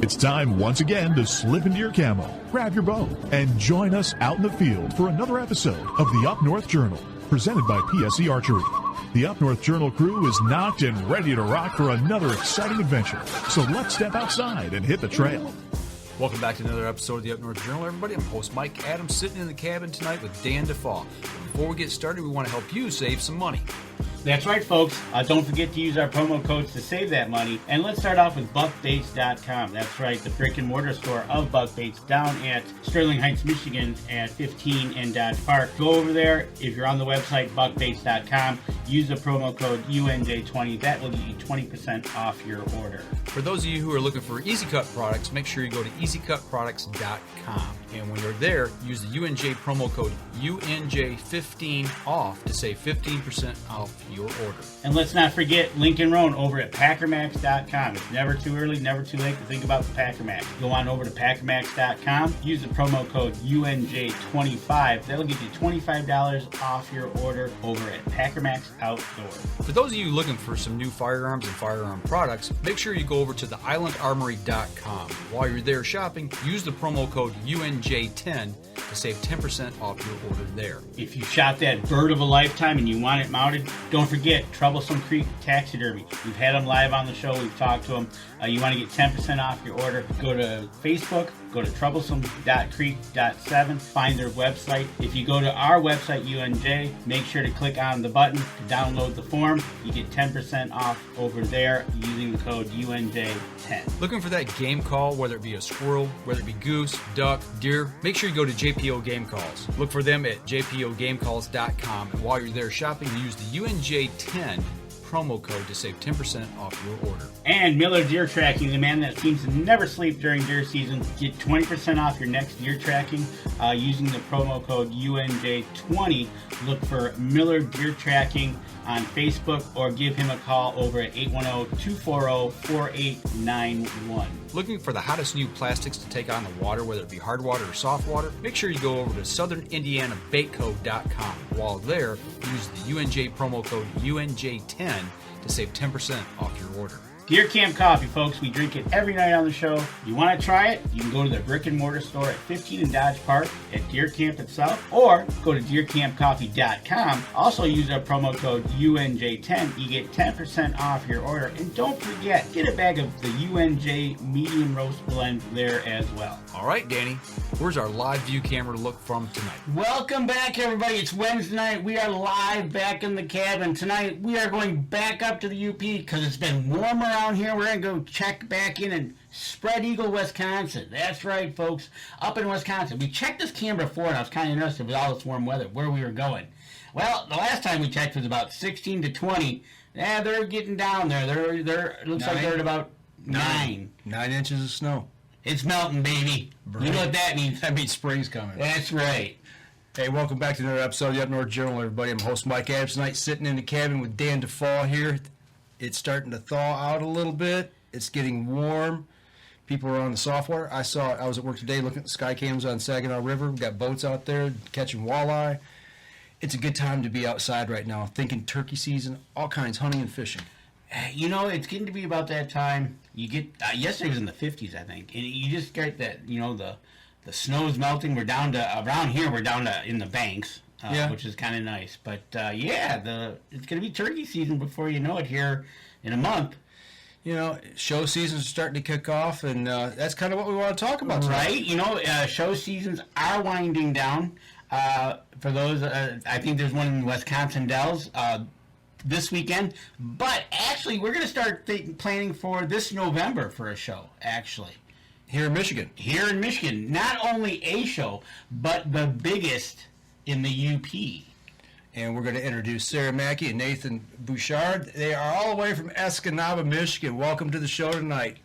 It's time once again to slip into your camo, grab your bow, and join us out in the field for another episode of the Up North Journal, presented by PSE Archery. The Up North Journal crew is knocked and ready to rock for another exciting adventure. So let's step outside and hit the trail. Welcome back to another episode of the Up North Journal, everybody. I'm host Mike Adams, sitting in the cabin tonight with Dan DeFaw. Before we get started, we want to help you save some money. That's right, folks. Don't forget to use our promo codes to save that money. And let's start off with buckbaits.com. That's right, the brick and mortar store of Buck Baits down at Sterling Heights, Michigan at 15 and Dodge Park. Go over there. If you're on the website, buckbaits.com, use the promo code UNJ20. That will get you 20% off your order. For those of you who are looking for Easy Cut products, make sure you go to easycutproducts.com. And when you're there, use the UNJ promo code UNJ15 off to save 15% off your order. And let's not forget Lincoln Roan over at packermax.com. It's never too early, never too late to think about the Packermax. Go on over to packermax.com, use the promo code UNJ25. That'll get you $25 off your order over at Packermax Outdoors. For those of you looking for some new firearms and firearm products, make sure you go over to the islandarmory.com. While you're there shopping, use the promo code UNJ10 to save 10% off your order there. If you shot that bird of a lifetime and you want it mounted, don't forget Troublesome Creek Taxidermy. We've had them live on the show. We've talked to them. You want to get 10% off your order, go to Facebook, go to troublesome.creek.7, find their website. If you go to our website, UNJ, make sure to click on the button to download the form. You get 10% off over there using the code UNJ10. Looking for that game call, whether it be a squirrel, whether it be goose, duck, deer, make sure you go to JPO Game Calls. Look for them at jpogamecalls.com, and while you're there shopping, use the UNJ10 promo code to save 10% off your order. And Miller Deer Tracking, the man that seems to never sleep during deer season. Get 20% off your next deer tracking using the promo code UNJ20. Look for Miller Deer Tracking on Facebook or give him a call over at 810-240-4891. Looking for the hottest new plastics to take on the water, whether it be hard water or soft water? Make sure you go over to southernindianabaitco.com. While there, use the UNJ promo code UNJ10 to save 10% off your order. Deer Camp Coffee, folks. We drink it every night on the show. You want to try it? You can go to the brick and mortar store at 15 and Dodge Park at Deer Camp itself, or go to deercampcoffee.com. Also use our promo code UNJ10. You get 10% off your order. And don't forget, get a bag of the UNJ medium roast blend there as well. All right, Danny, where's our live view camera look from tonight? Welcome back, everybody. It's Wednesday night. We are live back in the cabin. Tonight, we are going back up to the UP because it's been warmer around here. We're going to go check back in Spread Eagle, Wisconsin. That's right, folks. Up in Wisconsin. We checked this camera before, and I was kind of interested with all this warm weather, where we were going. Well, the last time we checked was about 16 to 20. Yeah, they're getting down there. They're it looks like they're at about 9. 9 inches of snow. It's melting, baby. You know what that means. That means spring's coming. That's right. Hey, welcome back to another episode of the Up North Journal, everybody. I'm host Mike Adams tonight, sitting in the cabin with Dan DeFaw here. It's starting to thaw out a little bit. It's getting warm. People are on the soft water. I was at work today looking at the sky cams on Saginaw River. We've got boats out there catching walleye. It's a good time to be outside right now, thinking turkey season, all kinds, hunting and fishing. You know, it's getting to be about that time. You get yesterday was in the 50s, I think, and you just get that. You know, the snow's melting. We're down to around here. We're down to in the banks, which is kind of nice. But it's going to be turkey season before you know it here in a month. You know, show seasons are starting to kick off, and that's kind of what we want to talk about tonight. Right. You know, show seasons are winding down. For those, I think there's one in Wisconsin Dells this weekend. But actually, we're going to start planning for this November for a show, actually. Here in Michigan. Here in Michigan. Not only a show, but the biggest in the UP. And we're going to introduce Sarah Mackey and Nathan Bouchard. They are all the way from Escanaba, Michigan. Welcome to the show tonight.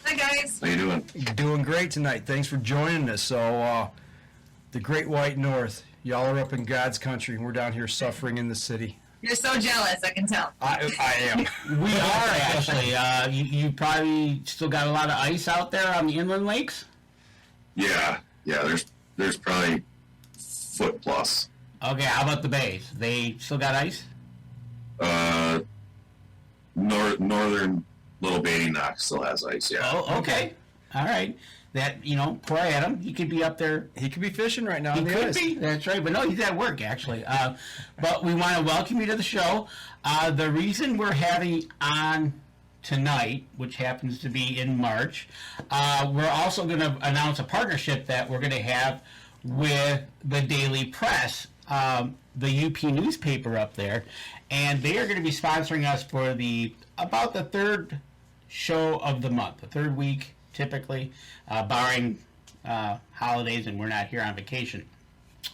Hi, guys. How you doing? Doing great tonight. Thanks for joining us. So, the Great White North, y'all are up in God's country, and we're down here suffering in the city. You're so jealous, I can tell. I am. We are, actually. You probably still got a lot of ice out there on the inland lakes? Yeah. There's probably foot plus. Okay, how about the bays? They still got ice? Northern Little Baby Knock still has ice, yeah. Oh, okay. All right. That, poor Adam, he could be up there. He could be fishing right now. He on the could ice. be. That's right. But no, he's at work, actually. But we want to welcome you to the show. The reason we're having on tonight, which happens to be in March, we're also going to announce a partnership that we're going to have with the Daily Press, the UP newspaper up there. And they are going to be sponsoring us for about the third show of the month, the third week, typically, barring holidays and we're not here on vacation.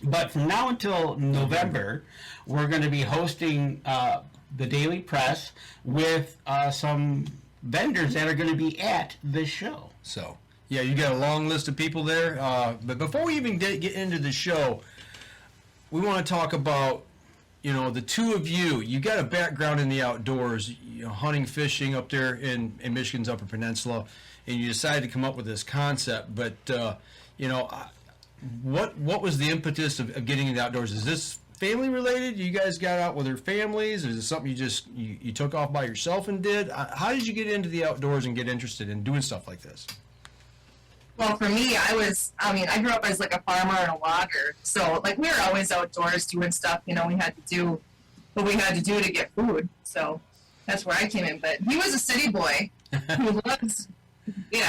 But from now until November, we're going to be hosting the Daily Press with some vendors that are going to be at this show. So, yeah, you got a long list of people there. But before we even get into the show, we want to talk about, the two of you. You got a background in the outdoors, hunting, fishing up there in Michigan's Upper Peninsula, and you decided to come up with this concept. But, what was the impetus of getting into the outdoors? Is this family related? You guys got out with your families? Is it something you just you took off by yourself and did? How did you get into the outdoors and get interested in doing stuff like this? Well, for me, I grew up as like a farmer and a logger. So like we were always outdoors doing stuff, we had to do what we had to do to get food. So that's where I came in. But he was a city boy who loves, he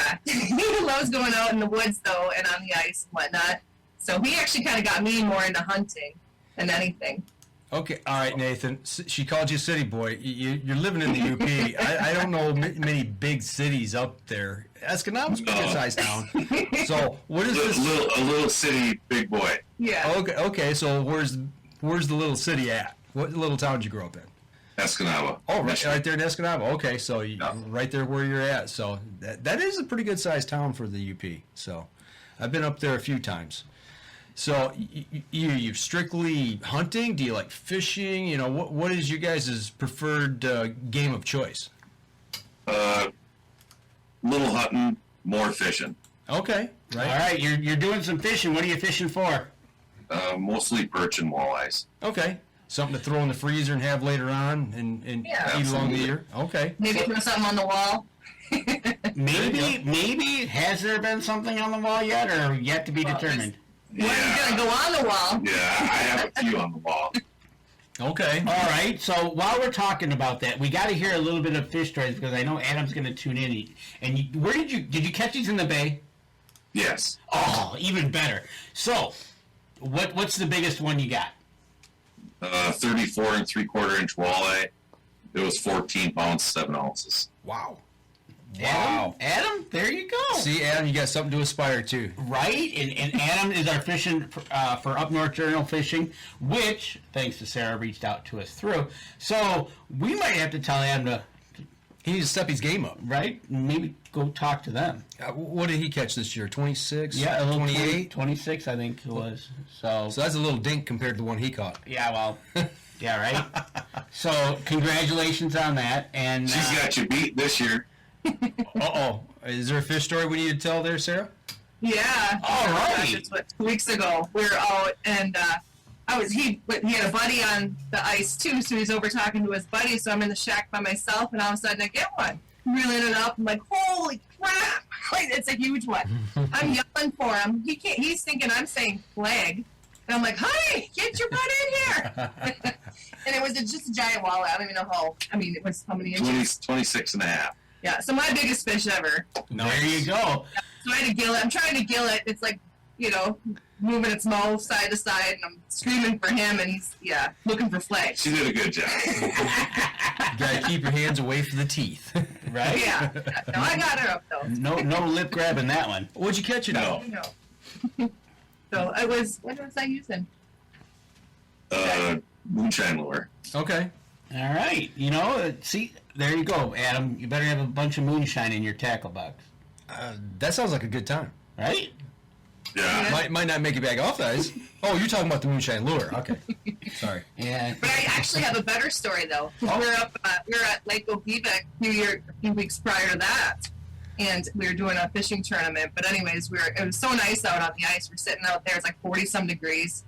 loves going out in the woods though and on the ice and whatnot. So he actually kind of got me more into hunting than anything. Okay, all right, Nathan. She called you city boy. You're living in the UP. I don't know many big cities up there. Escanaba's a good sized town. So what is this? A little city big boy. Yeah. Okay. So where's the little city at? What little town did you grow up in? Escanaba. Oh, right there in Escanaba. Okay, so right there where you're at. So that is a pretty good sized town for the UP. So I've been up there a few times. So you strictly hunting? Do you like fishing? What is you guys' preferred game of choice? Little hunting, more fishing. Okay, right. All right, you're doing some fishing. What are you fishing for? Mostly perch and walleyes. Okay, something to throw in the freezer and have later on and eat along the year. Okay. Maybe throw something on the wall. Maybe has there been something on the wall yet, or yet to be determined? What are you gonna go on the wall? Yeah, I have a few on the wall. Okay. All right. So while we're talking about that, we got to hear a little bit of fish stories because I know Adam's going to tune in. And where did you catch these in the bay? Yes. Oh, even better. So, what's the biggest one you got? 34 and 3/4 inch walleye. It was 14 pounds 7 ounces. Wow. Adam, there you go. See, Adam, you got something to aspire to. Right, and Adam is our fishing for Up North Journal Fishing, which, thanks to Sarah, reached out to us through. So we might have to tell Adam to... He needs to step his game up. Right? Maybe go talk to them. What did he catch this year? 26? Yeah, a little 28? 26, I think it was. So that's a little dink compared to the one he caught. Yeah, well... Yeah, right? So, congratulations on that. And she's got you beat this year. Uh-oh. Is there a fish story we need to tell there, Sarah? Yeah. All right. Gosh, it's 2 weeks ago. We were out, and he had a buddy on the ice too, so he's over talking to his buddy. So I'm in the shack by myself, and all of a sudden I get one. Reeling it up, I'm like, holy crap! It's a huge one. I'm yelling for him. He's thinking I'm saying flag, and I'm like, honey, get your butt in here! And it was just a giant walleye. I don't even know how. I mean, it was how many inches? 26 and a half. Yeah, so my biggest fish ever. Nice. There you go. So I had to gill it. I'm trying to gill it. It's like, moving its mouth side to side, and I'm screaming for him, and he's, looking for flags. She did a good job. You gotta keep your hands away from the teeth. Right? Yeah. No, I got her up, though. No lip grabbing that one. What'd you catch it No. No. So I was, what was I using? Moonshine lure. Okay. All right. See, there you go, Adam. You better have a bunch of moonshine in your tackle box. That sounds like a good time. Right? Yeah. Might not make it back off the ice. Oh, you're talking about the moonshine lure. Okay. Sorry. Yeah. But I actually have a better story, though. We were at Lake Oviva a few weeks prior to that, and we were doing a fishing tournament. But anyways, it was so nice out on the ice. We're sitting out there. It's like 40-some degrees.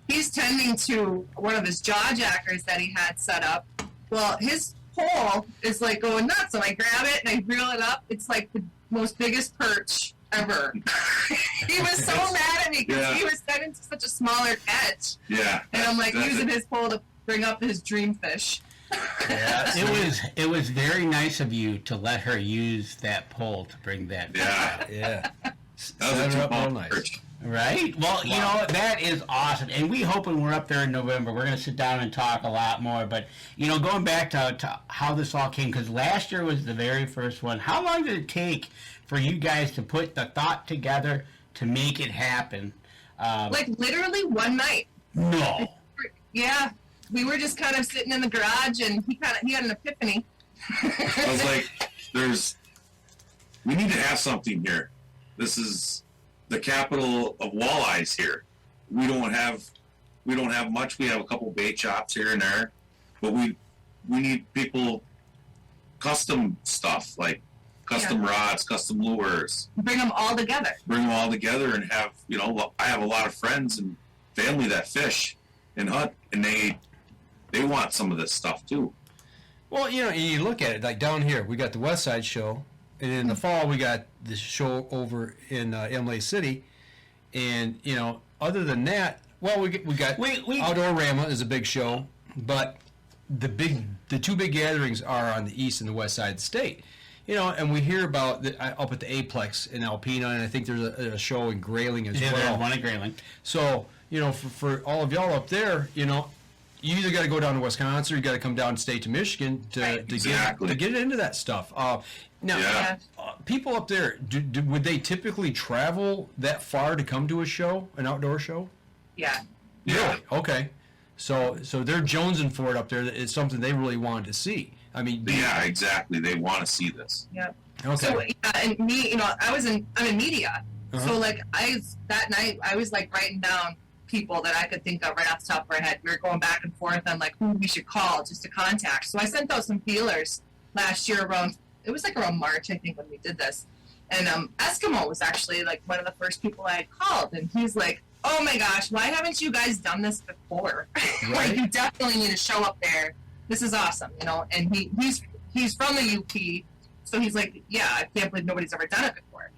He's tending to one of his jaw jackers that he had set up. Well, his pole is like going nuts, so I grab it and I reel it up. It's like the most biggest perch ever. He was so mad at me because he was sending to such a smaller catch. Yeah. And I'm like using his pole to bring up his dream fish. Yeah, It was very nice of you to let her use that pole to bring that. yeah. That was Set a her up real 2 pound nice. perch. Right? Well, you know, that is awesome. And we hope when we're up there in November, we're going to sit down and talk a lot more. But, you know, going back to how this all came, because last year was the very first one. How long did it take for you guys to put the thought together to make it happen? Like literally one night. No. Yeah. We were just kind of sitting in the garage and he had an epiphany. I was like, we need to have something here. This is the capital of walleyes here. We don't have much. We have a couple bait shops here and there, but we need people custom stuff like custom rods, custom lures. Bring them all together. Bring them all together and have, you know, I have a lot of friends and family that fish and hunt, and they want some of this stuff too. Well, you know, you look at it like down here, we got the West Side Show, and in the fall we got this show over in Imlay City, and you know, other than that, well, we got Outdoor Rama is a big show, but the two big gatherings are on the east and the west side of the state, you know, and we hear about up at the Aplex in Alpena, and I think there's a show in Grayling as well. One at Grayling. So, you know, for all of y'all up there, you know, you either got to go down to Wisconsin or you got to come down and stay to Michigan to get into that stuff. Now, people up there, would they typically travel that far to come to a show, an outdoor show? Yeah. Really? Okay. So they're jonesing for it up there. It's something they really wanted to see. I mean, Yeah, exactly. They want to see this. Yep. okay. So and me, you know, I'm in media. Uh-huh. So like that night I was like writing down people that I could think of right off the top of my head. We were going back and forth on like who we should call just to contact. So I sent out some feelers last year around March, I think, when we did this. And Eskimo was actually like one of the first people I had called, and he's like, "Oh my gosh, why haven't you guys done this before? Right. Like, you definitely need to show up there. This is awesome, you know." And he's from the UP, so he's like, "Yeah, I can't believe nobody's ever done it before."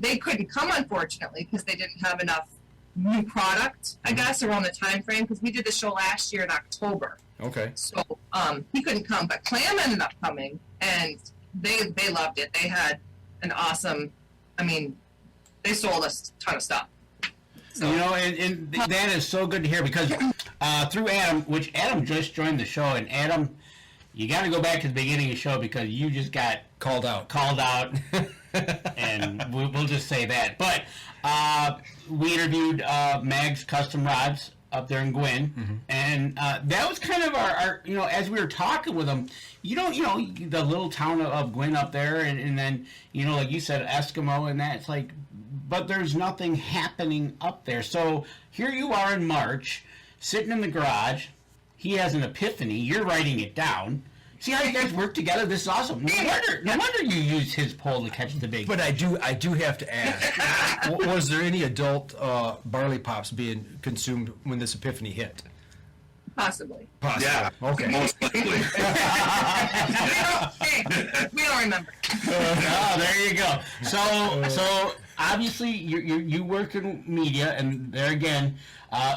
They couldn't come, unfortunately, because they didn't have enough new product, I guess, around the time frame, because we did the show last year in October. Okay. So he couldn't come, but Clam ended up coming, and they loved it. They had an awesome, I mean, they sold us a ton of stuff. So, You know, and that is so good to hear because through Adam, which Adam just joined the show, and Adam, you got to go back to the beginning of the show because you just got Called out. and we'll just say that. But we interviewed Mag's Custom Rods up there in Gwyn, and that was kind of our, you know, as we were talking with them, you know, the little town of Gwyn up there, and then, you know, like you said, Eskimo and that, it's like, but there's nothing happening up there. So here you are in March, sitting in the garage, he has an epiphany, you're writing it down. See how you guys work together? This is awesome. No wonder you used his pole to catch the big. But I do have to ask, was there any adult barley pops being consumed when this epiphany hit? possibly. Yeah. Okay. Most likely. We don't remember. Oh, there you go. So obviously you work in media, and there again,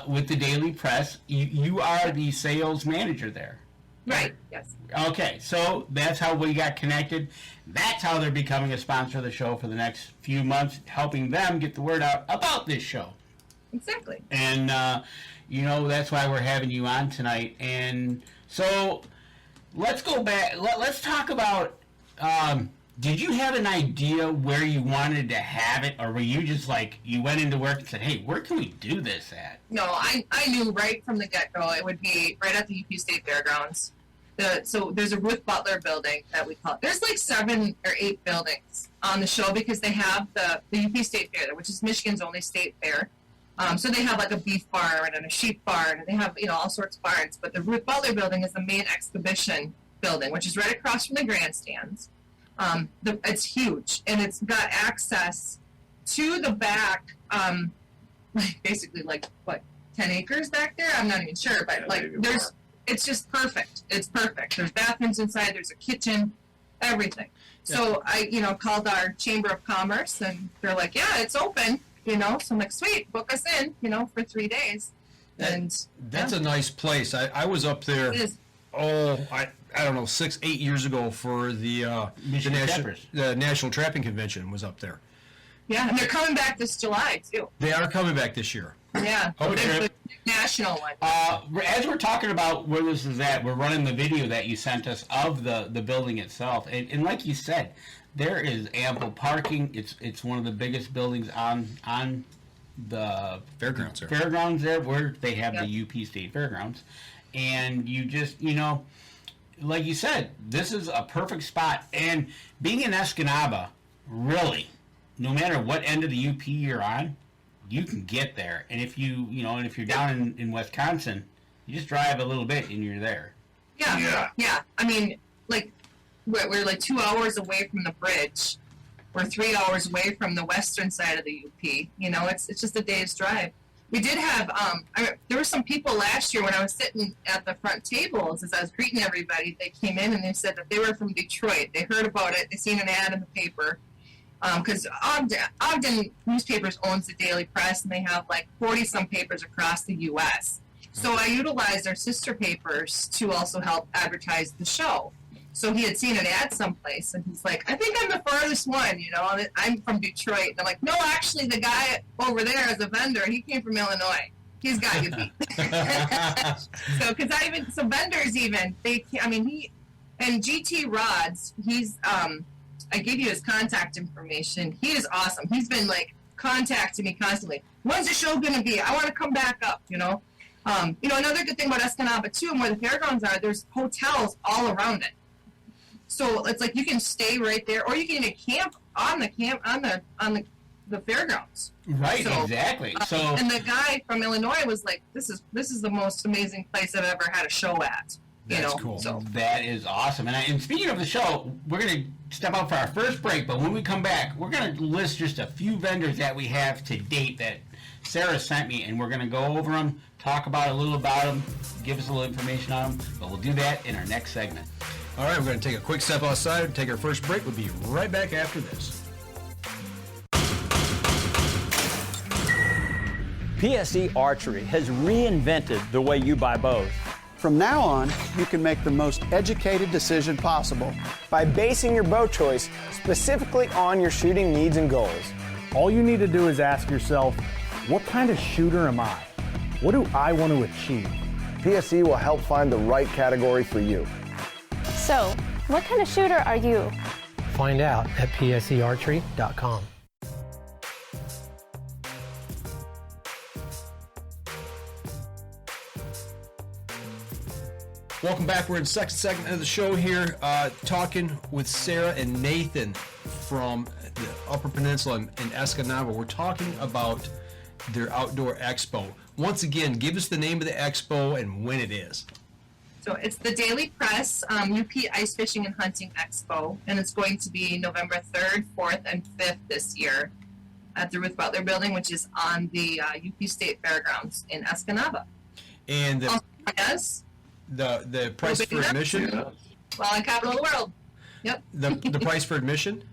with the Daily Press, you are the sales manager there. Right. Yes. Okay, so that's how we got connected. That's how they're becoming a sponsor of the show for the next few months, helping them get the word out about this show. Exactly. And, that's why we're having you on tonight. And so let's go back. Let's talk about, did you have an idea where you wanted to have it? Or were you just like, you went into work and said, hey, where can we do this at? No, I knew right from the get-go it would be right at the UP State Fairgrounds. So there's a Ruth Butler building that we call it. There's like 7 or 8 buildings on the show because they have the UP State Fair there, which is Michigan's only state fair. So they have like a beef barn and a sheep barn, and they have all sorts of barns. But the Ruth Butler building is the main exhibition building, which is right across from the grandstands. It's huge, and it's got access to the back, basically 10 acres back there. I'm not even sure, but it's just perfect. It's perfect. There's bathrooms inside. There's a kitchen. everything. So I, called our Chamber of Commerce, and they're like, yeah, it's open, So I'm like, sweet, book us in, for 3 days. And That's a nice place. I was up there. It is. I don't know, 8 years ago for the National Trapping Convention was up there. Yeah, and they're coming back this July too. They are coming back this year. Yeah, Okay. the national one. As we're talking about where this is at, we're running the video that you sent us of the building itself, and like you said, there is ample parking. It's one of the biggest buildings on the Fairgrounds there. Fairgrounds there, where they have the UP State Fairgrounds, and you just like you said, this is a perfect spot. And being in Escanaba, really, no matter what end of the UP you're on, you can get there. And if if you're down in Wisconsin, you just drive a little bit and you're there. Yeah. I mean, like, we're like 2 hours away from the bridge. We're 3 hours away from the western side of the UP. It's just a day's drive. We did have, there were some people last year when I was sitting at the front tables as I was greeting everybody. They came in and they said that they were from Detroit. They heard about it. They seen an ad in the paper. Because Ogden Newspapers owns the Daily Press, and they have like 40-some papers across the U.S. So I utilized our sister papers to also help advertise the show. So he had seen an ad someplace, and he's like, I think I'm the farthest one, I'm from Detroit. And I'm like, no, actually, the guy over there is a vendor. He came from Illinois. He's got you beat. So vendors even, and GT Rods, he's, I gave you his contact information. He is awesome. He's been like contacting me constantly. When's the show going to be? I want to come back up, Another good thing about Escanaba too, and where the fairgrounds are, there's hotels all around it. So it's like you can stay right there, or you can even camp on the fairgrounds. Right, exactly. And the guy from Illinois was like, "This is the most amazing place I've ever had a show at." That's cool. So that is awesome. And speaking of the show, we're going to step out for our first break, but when we come back, we're going to list just a few vendors that we have to date that Sarah sent me, and we're going to go over them, talk about a little about them, give us a little information on them, but we'll do that in our next segment. All right, we're going to take a quick step outside, take our first break. We'll be right back after this. PSE Archery has reinvented the way you buy bows. From now on, you can make the most educated decision possible by basing your bow choice specifically on your shooting needs and goals. All you need to do is ask yourself, what kind of shooter am I? What do I want to achieve? PSE will help find the right category for you. So, what kind of shooter are you? Find out at psearchery.com. Welcome back. We're in the second segment of the show here, talking with Sarah and Nathan from the Upper Peninsula in Escanaba. We're talking about their outdoor expo. Once again, give us the name of the expo and when it is. So it's the Daily Press UP Ice Fishing and Hunting Expo, and it's going to be November 3rd, 4th, and 5th this year at the Ruth Butler Building, which is on the UP State Fairgrounds in Escanaba. And Yes. The price for admission? Well, in capital of the world. Yep. The price for admission?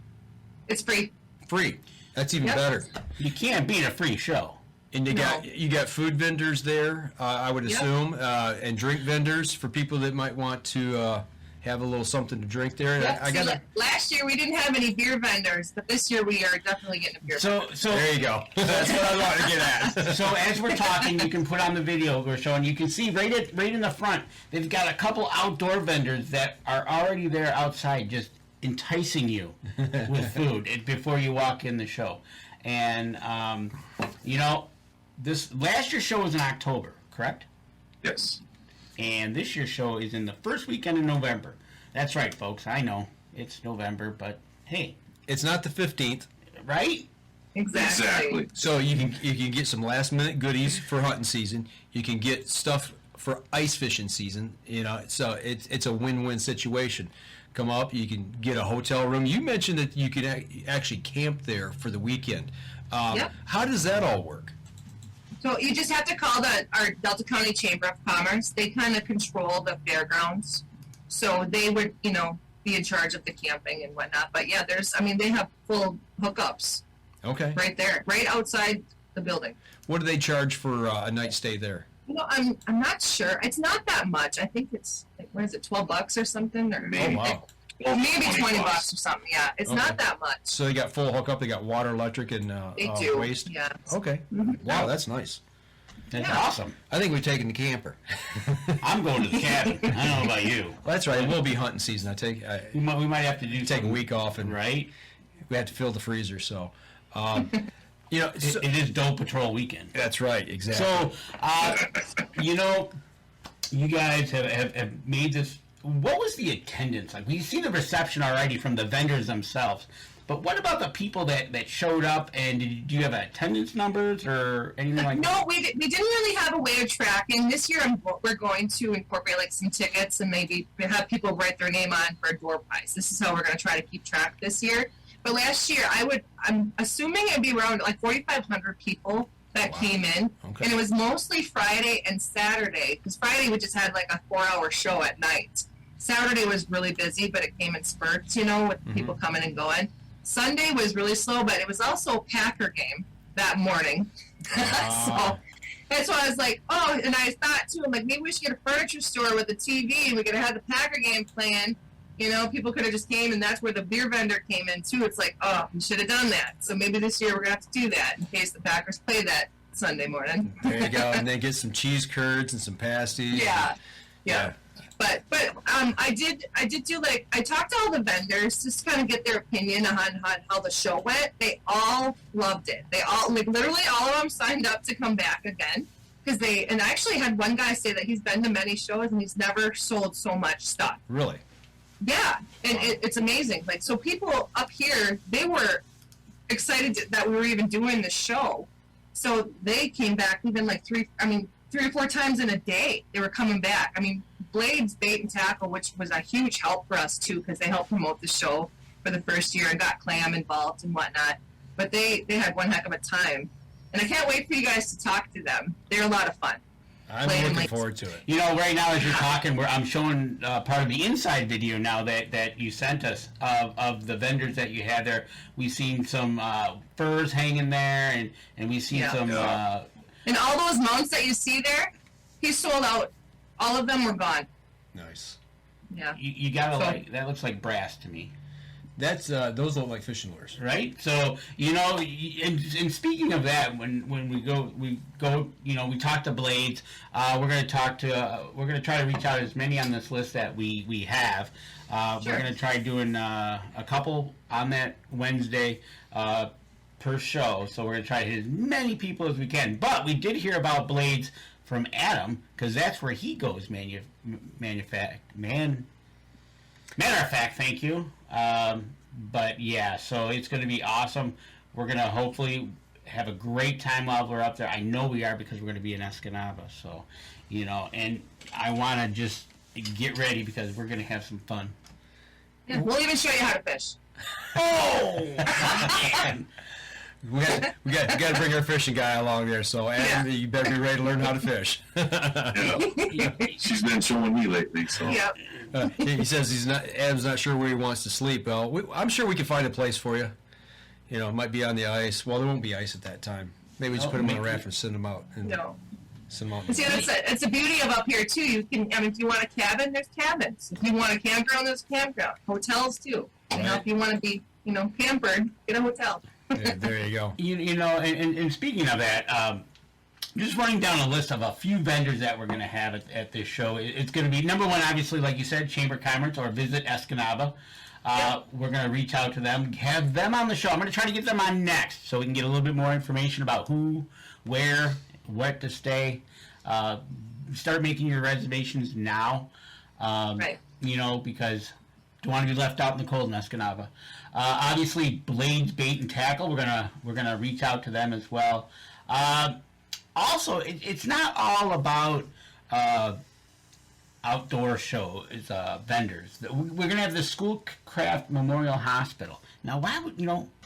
It's free. Free. That's even better. You can't beat a free show. And you got food vendors there, I would assume, and drink vendors for people that might want to have a little something to drink there. Yep. Last year we didn't have any beer vendors, but this year we are definitely getting a beer vendor. So there you go. That's what I wanted to get at. So as we're talking, you can put on the video we're showing. You can see right in the front, they've got a couple outdoor vendors that are already there outside, just enticing you with food before you walk in the show. And this last year's show was in October, correct? Yes. And this year's show is in the first weekend of November. That's right, folks. I know it's November, but hey, it's not the 15th, right? Exactly. So you can get some last minute goodies for hunting season. You can get stuff for ice fishing season. So it's a win-win situation. Come up, you can get a hotel room. You mentioned that you could actually camp there for the weekend. Yep. How does that all work? So you just have to call our Delta County Chamber of Commerce. They kind of control the fairgrounds. So they would, be in charge of the camping and whatnot. But yeah, they have full hookups. Okay. Right there, right outside the building. What do they charge for a night stay there? I'm not sure. It's not that much. I think it's like, what is it, $12 or something, or Maybe. Wow. maybe $20 or something. Yeah, it's not that much. So they got full hookup. They got water, electric, and They do. waste. Yeah. Okay. Wow, that's nice. That's Yeah. awesome. I think we're taking the camper. I'm going to the cabin. I don't know about you. Well, that's right. It will be hunting season. We might have to do take a something, week off, and right? we have to fill the freezer. So, It is Dole Patrol weekend. That's right. Exactly. So, you guys have made this. What was the attendance like? We see the reception already from the vendors themselves, but what about the people that showed up? And do you have attendance numbers or anything like that? No, we didn't really have a way of tracking. This year, we're going to incorporate like some tickets and maybe have people write their name on for a door prize. This is how we're going to try to keep track this year. But last year, I'm assuming it'd be around like 4,500 people that came in, and it was mostly Friday and Saturday, because Friday we just had like a 4-hour show at night. Saturday was really busy, but it came in spurts, with people coming and going. Sunday was really slow, but it was also a Packer game that morning. So that's why I was like, oh, and I thought too, I'm like, maybe we should get a furniture store with a TV, and we could have had the Packer game playing. People could have just came, and that's where the beer vendor came in too. It's like, oh, we should have done that. So maybe this year we're gonna have to do that in case the Packers play that Sunday morning. There you go, and then get some cheese curds and some pasties. Yeah. But I did do I talked to all the vendors just to kind of get their opinion on how the show went. They all loved it. They all literally all of them signed up to come back again because and I actually had one guy say that he's been to many shows and he's never sold so much stuff. Really? Yeah, and it's amazing. So people up here, they were excited that we were even doing the show. So they came back even 3 or 4 times in a day. They were coming back. Blades, Bait and Tackle, which was a huge help for us too, because they helped promote the show for the first year and got Clam involved and whatnot. But they had one heck of a time, and I can't wait for you guys to talk to them. They're a lot of fun. I'm looking forward to it. Right now as you're talking, I'm showing part of the inside video now that you sent us of the vendors that you had there. We've seen some furs hanging there, and we've seen some... and all those mounts that you see there, he sold out. All of them were gone. Nice. Yeah. You gotta that looks like brass to me. That's those look like fishing lures, right? So and speaking of that, when we go, we talk to Blades. We're gonna try to reach out as many on this list that we have. Sure. We're gonna try doing a couple on that Wednesday per show. So we're gonna try to hit as many people as we can. But we did hear about Blades from Adam because that's where he goes. Matter of fact, thank you. But yeah, so it's going to be awesome. We're going to hopefully have a great time while we're up there. I know we are because we're going to be in Escanaba. So, and I want to just get ready because we're going to have some fun. Yeah, we'll even show you how to fish. Oh, man. We got to bring our fishing guy along there. So, Adam, you better be ready to learn how to fish. She's been showing me lately. So. Yeah. He says Adam's not sure where he wants to sleep. Well, I'm sure we can find a place for you. It might be on the ice. Well, there won't be ice at that time. Maybe we just put them on a raft and send them out. Send them out. See, it's the beauty of up here too. You can, if you want a cabin, there's cabins. If you want a campground, there's campground. Hotels too. If you want to be, pampered, get a hotel. Yeah, there you go. And speaking of that, just running down a list of a few vendors that we're going to have at this show. It's going to be, number one, obviously, like you said, Chamber of Commerce or Visit Escanaba. We're going to reach out to them, have them on the show. I'm going to try to get them on next so we can get a little bit more information about who, where, what to stay. Start making your reservations now, right. Because don't want to be left out in the cold in Escanaba. Obviously, Blades, Bait, and Tackle, we're gonna reach out to them as well. Also, it's not all about outdoor show. It's vendors. We're gonna have the Schoolcraft Memorial Hospital. Now, why would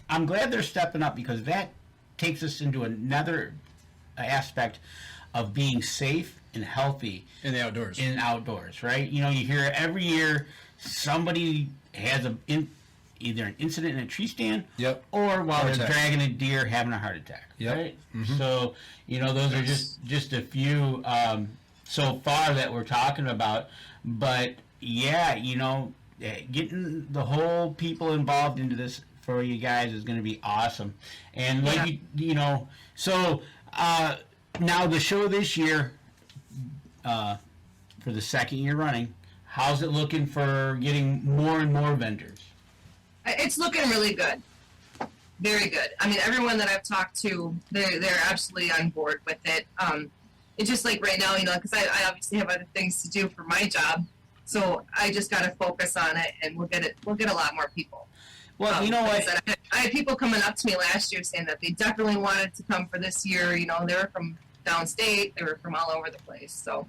I'm glad they're stepping up because that takes us into another aspect of being safe and healthy In the outdoors. in outdoors, right? You know, you hear every year somebody has either an incident in a tree stand, Yep. or while Heart they're attack. dragging a deer having a heart attack. Yep. Right? Mhm. So, you know, those are just a few so far that we're talking about. But yeah, you know, getting the whole people involved into this for you guys is going to be awesome. And like you know, so now the show this year, for the second year running, how's it looking for getting more and more vendors? It's looking really good. Very good. I mean, everyone that I've talked to, they're absolutely on board with it. It's just like right now, you know, because I obviously have other things to do for my job, so I just got to focus on it, and we'll get a lot more people. Well, you know what? I had people coming up to me last year saying that they definitely wanted to come for this year. You know, they were from downstate, they were from all over the place. So,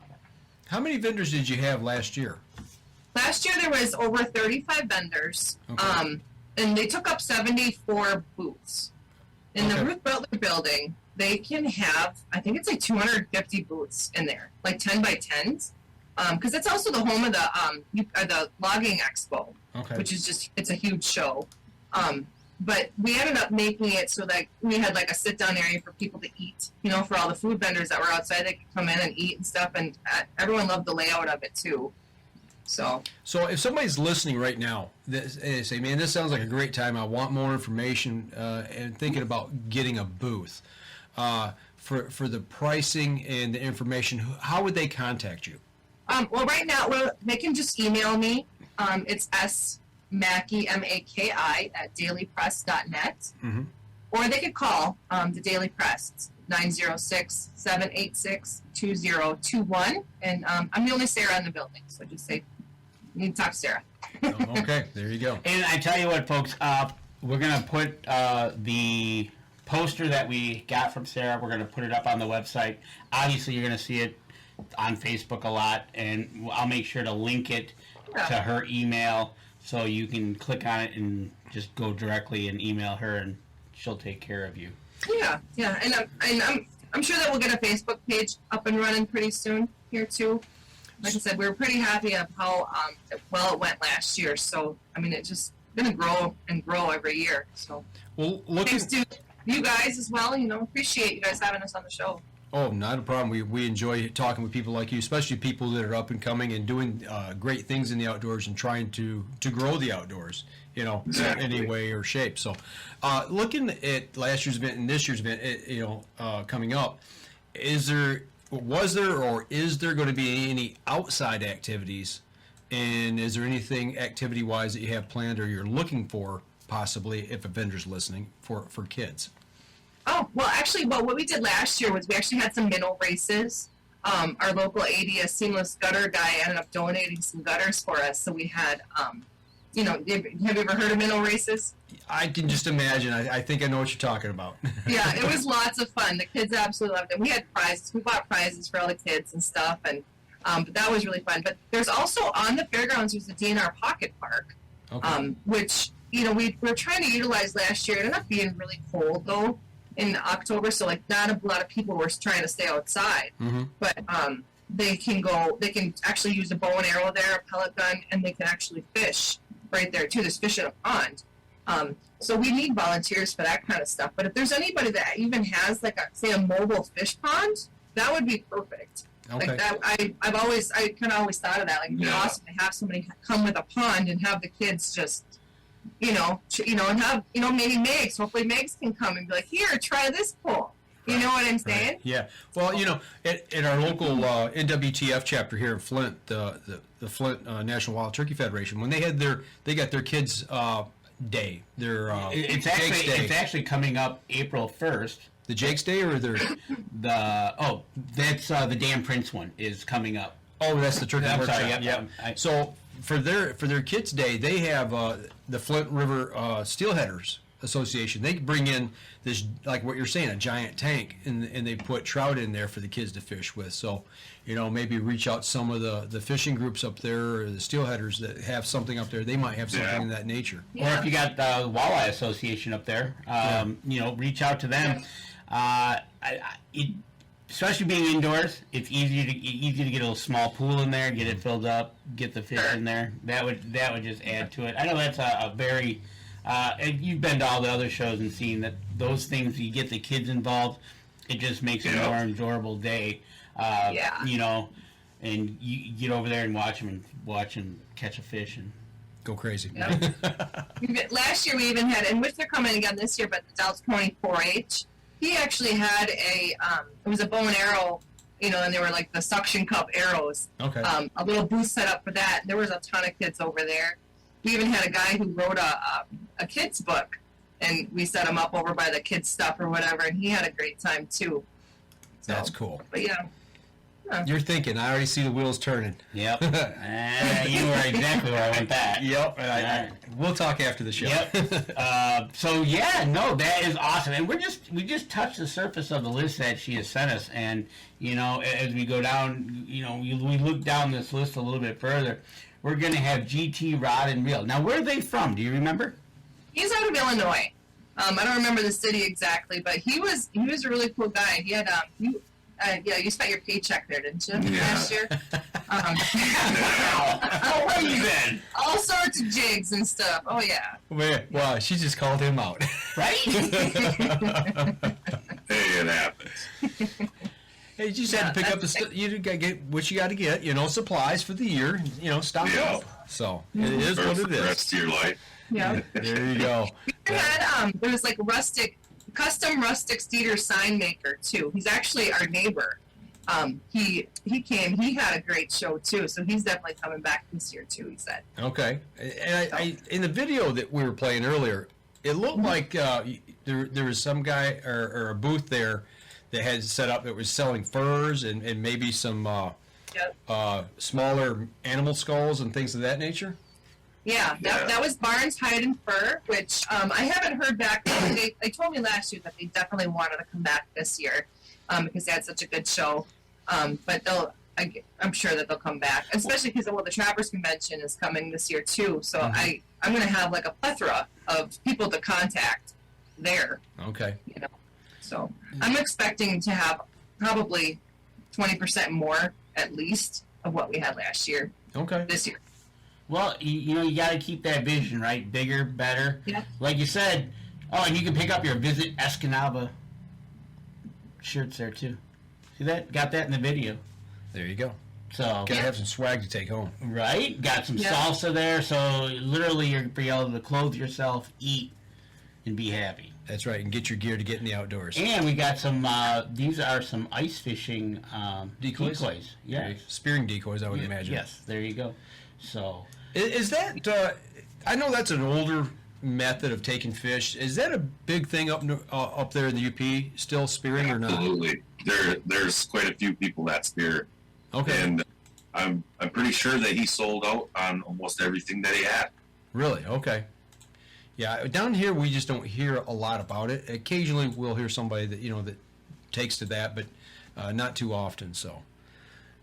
How many vendors did you have last year? last year there was over 35 vendors, Okay. and they took up 74 booths. In the Okay. Ruth Butler building, they can have, I think it's like 250 booths in there, like 10 by 10s, because it's also the home of the logging expo, Okay. which is just, it's a huge show. But we ended up making it so that we had like a sit-down area for people to eat, you know, for all the food vendors that were outside, they could come in and eat and stuff, and everyone loved the layout of it too. So if somebody's listening right now, they say, man, this sounds like a great time. I want more information and thinking about getting a booth. For the pricing and the information, how would they contact you? well, right now, they can just email me. It's smackey, M-A-K-I, at dailypress.net. Mm-hmm. Or they could call the Daily Press. It's 906-786-2021. And I'm the only Sarah in the building, so just say, you need to talk to Sarah. Okay, there you go. And I tell you what, folks, we're going to put the poster that we got from Sarah, we're going to put it up on the website. Obviously, you're going to see it on Facebook a lot, and I'll make sure to link it to her email so you can click on it and just go directly and email her, and she'll take care of you. Yeah, and I'm sure that we'll get a Facebook page up and running pretty soon here too. Like I said, we were pretty happy of how well it went last year. So I mean, it's just gonna grow and grow every year. So thanks to you guys as well. You know, appreciate you guys having us on the show. Oh, not a problem. We enjoy talking with people like you, especially people that are up and coming and doing great things in the outdoors and trying to grow the outdoors, you know, Exactly. in any way or shape. So, looking at last year's event and this year's event, coming up, was there or is there going to be any outside activities, and is there anything activity-wise that you have planned or you're looking for, possibly, if a vendor's listening, for kids? Oh, well, actually, what we did last year was we actually had some minnow races. Our local AD, a seamless gutter guy, ended up donating some gutters for us. So we had, you know, have you ever heard of minnow races? I can just imagine. I think I know what you're talking about. Yeah, it was lots of fun. The kids absolutely loved it. We had prizes. We bought prizes for all the kids and stuff, and but that was really fun. But there's also on the fairgrounds, there's the DNR Pocket Park, Okay. which, you know, we were trying to utilize last year. It ended up being really cold, though, in October, so like not a lot of people were trying to stay outside. Mm-hmm. But they can actually use a bow and arrow there, a pellet gun, and they can actually fish right there too. There's fish in a pond. So we need volunteers for that kind of stuff. But if there's anybody that even has like a mobile fish pond, that would be perfect. Okay. Like that, I kind of always thought of that. Like it'd be awesome to have somebody come with a pond and have the kids just, and have, maybe Megs. Hopefully Megs can come and be like, here, try this pool. You know what I'm saying? Right. Yeah. Well, at our local NWTF chapter here in Flint, the Flint National Wild Turkey Federation, when they got their kids' day, their It's Jake's Day. actually coming up April 1st. The Jake's Day or their that's the Dan Prince one is coming up. Oh, that's the turkey I'm workshop. sorry, yep. So for their kids' day, they have the Flint River Steelheaders Association. They bring in this, like what you're saying, a giant tank, and they put trout in there for the kids to fish with. So, maybe reach out some of the fishing groups up there, or the steelheaders that have something up there. They might have something in that nature. Or if you got the Walleye Association up there, reach out to them. especially being indoors, it's easy to get a little small pool in there, get it filled up, get the fish in there. That would just add to it. I know that's a very and you've been to all the other shows and seen that those things, you get the kids involved, it just makes it a more enjoyable day. You know, and you get over there and watch them catch a fish and go crazy. Yep. Last year we even had, and which they're coming again this year, but the Dallas County 4-H. He actually had it was a bow and arrow, you know, and they were like the suction cup arrows. Okay. A little booth set up for that. There was a ton of kids over there. We even had a guy who wrote a kid's book, and we set him up over by the kids' stuff or whatever, and he had a great time too. So, that's cool. But yeah. You're thinking, I already see the wheels turning. Yep. You were exactly where I went that. Yep. We'll talk after the show. Yep. So yeah, no, that is awesome. And we just touched the surface of the list that she has sent us. And, you know, as we go down, you know, we look down this list a little bit further, we're going to have GT Rod and Reel. Now, where are they from? Do you remember? He's out of Illinois. I don't remember the city exactly, but he was a really cool guy. He had you spent your paycheck there, didn't you, last year? How are you then? All sorts of jigs and stuff. Oh, yeah. Wow, she just called him out. Right? Hey, it happens. Hey, you just had to pick up the stuff. You got to get what you got to get, you know, supplies for the year, you know, stock up. So, it is what it is. The rest of your life. Yeah. There you go. We had, there was like custom rustic cedar sign maker too. He's actually our neighbor. He came. He had a great show too. So he's definitely coming back this year too. He said. Okay. And I in the video that we were playing earlier, it looked like there was some guy or a booth there that had set up that was selling furs and maybe some smaller animal skulls and things of that nature. Yeah, that was Barnes Hide and Fur, which I haven't heard back. They told me last year that they definitely wanted to come back this year because they had such a good show. But I'm sure that they'll come back, especially because the Trappers Convention is coming this year too. So I'm going to have like a plethora of people to contact there. Okay. You know, so I'm expecting to have probably 20% more at least of what we had last year. Okay. This year. Well, you know, you got to keep that vision, right? Bigger, better. Yeah. Like you said, and you can pick up your Visit Escanaba shirts there, too. See that? Got that in the video. There you go. So gotta have some swag to take home. Right? Got some salsa there, so literally you're able to clothe yourself, eat, and be happy. That's right, and get your gear to get in the outdoors. And we got some, these are some ice fishing decoys. Yeah. Spearing decoys, I would imagine. Yes, there you go. So... Is that, I know that's an older method of taking fish. Is that a big thing up there in the UP, still spearing or not? Absolutely. There's quite a few people that spear. Okay. And I'm pretty sure that he sold out on almost everything that he had. Really? Okay. Yeah, down here we just don't hear a lot about it. Occasionally we'll hear somebody that, you know, that takes to that, but not too often, so.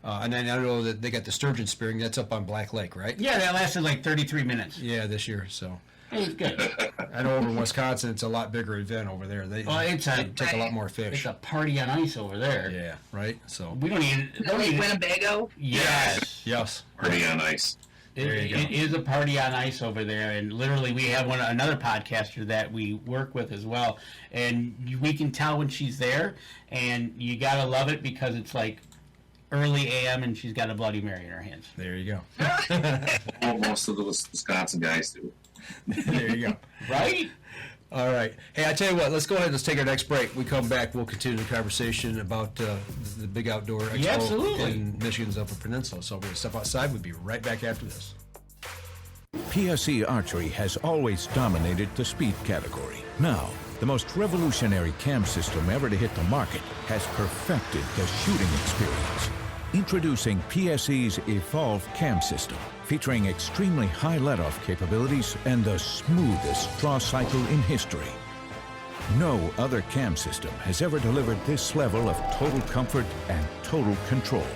And then I know that they got the sturgeon spearing. That's up on Black Lake, right? Yeah, that lasted like 33 minutes. Yeah, this year. So it was good. I know over in Wisconsin, it's a lot bigger event over there. They take a lot more fish. It's a party on ice over there. Yeah, right. So we don't even. Winnebago. Yes. Party on ice. It is a party on ice over there, and literally we have another podcaster that we work with as well, and we can tell when she's there, and you gotta love it because it's like early AM, and she's got a Bloody Mary in her hands. There you go. Well, most of the Wisconsin guys do. There you go. Right? All right. Hey, I tell you what, let's go ahead and take our next break. We come back, we'll continue the conversation about the Big Outdoor Expo in Michigan's Upper Peninsula. So we're going to step outside. We'll be right back after this. PSE Archery has always dominated the speed category. Now, the most revolutionary cam system ever to hit the market has perfected the shooting experience. Introducing PSE's Evolve Cam System, featuring extremely high let-off capabilities and the smoothest draw cycle in history. No other cam system has ever delivered this level of total comfort and total control.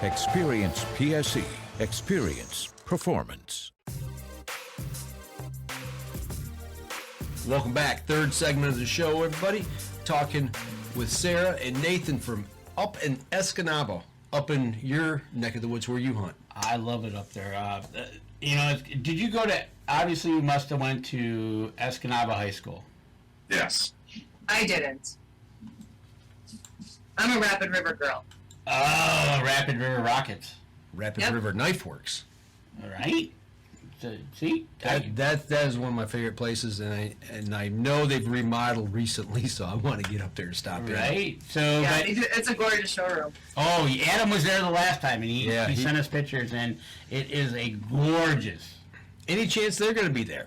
Experience PSE. Experience performance. Welcome back. Third segment of the show, everybody. Talking with Sarah and Nathan from up in Escanaba, up in your neck of the woods where you hunt. I love it up there. Did you go to, obviously you must have went to Escanaba High School. Yes. I didn't. I'm a Rapid River girl. Oh, Rapid River Rockets. Rapid River Knife Works. All right. So, see? That is one of my favorite places, and I know they've remodeled recently, so I want to get up there and stop in. Right. So, yeah, it's a gorgeous showroom. Oh, Adam was there the last time, and he sent us pictures, and it is a gorgeous. Any chance they're going to be there?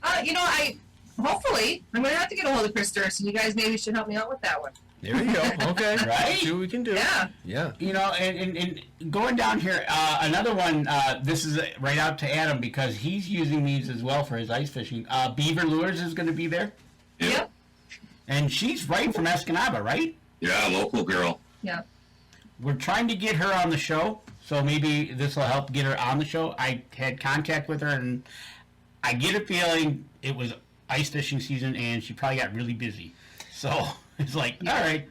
Hopefully, I'm going to have to get a hold of Chris Durst, and you guys maybe should help me out with that one. There you go. Okay. Right? See what we can do. Yeah. Yeah. And going down here, another one, this is right out to Adam because he's using these as well for his ice fishing. Beaver Lures is going to be there. Yep. And she's right from Escanaba, right? Yeah, local girl. Yeah. We're trying to get her on the show, so maybe this will help get her on the show. I had contact with her, and I get a feeling it was ice fishing season, and she probably got really busy. So... It's like, all right.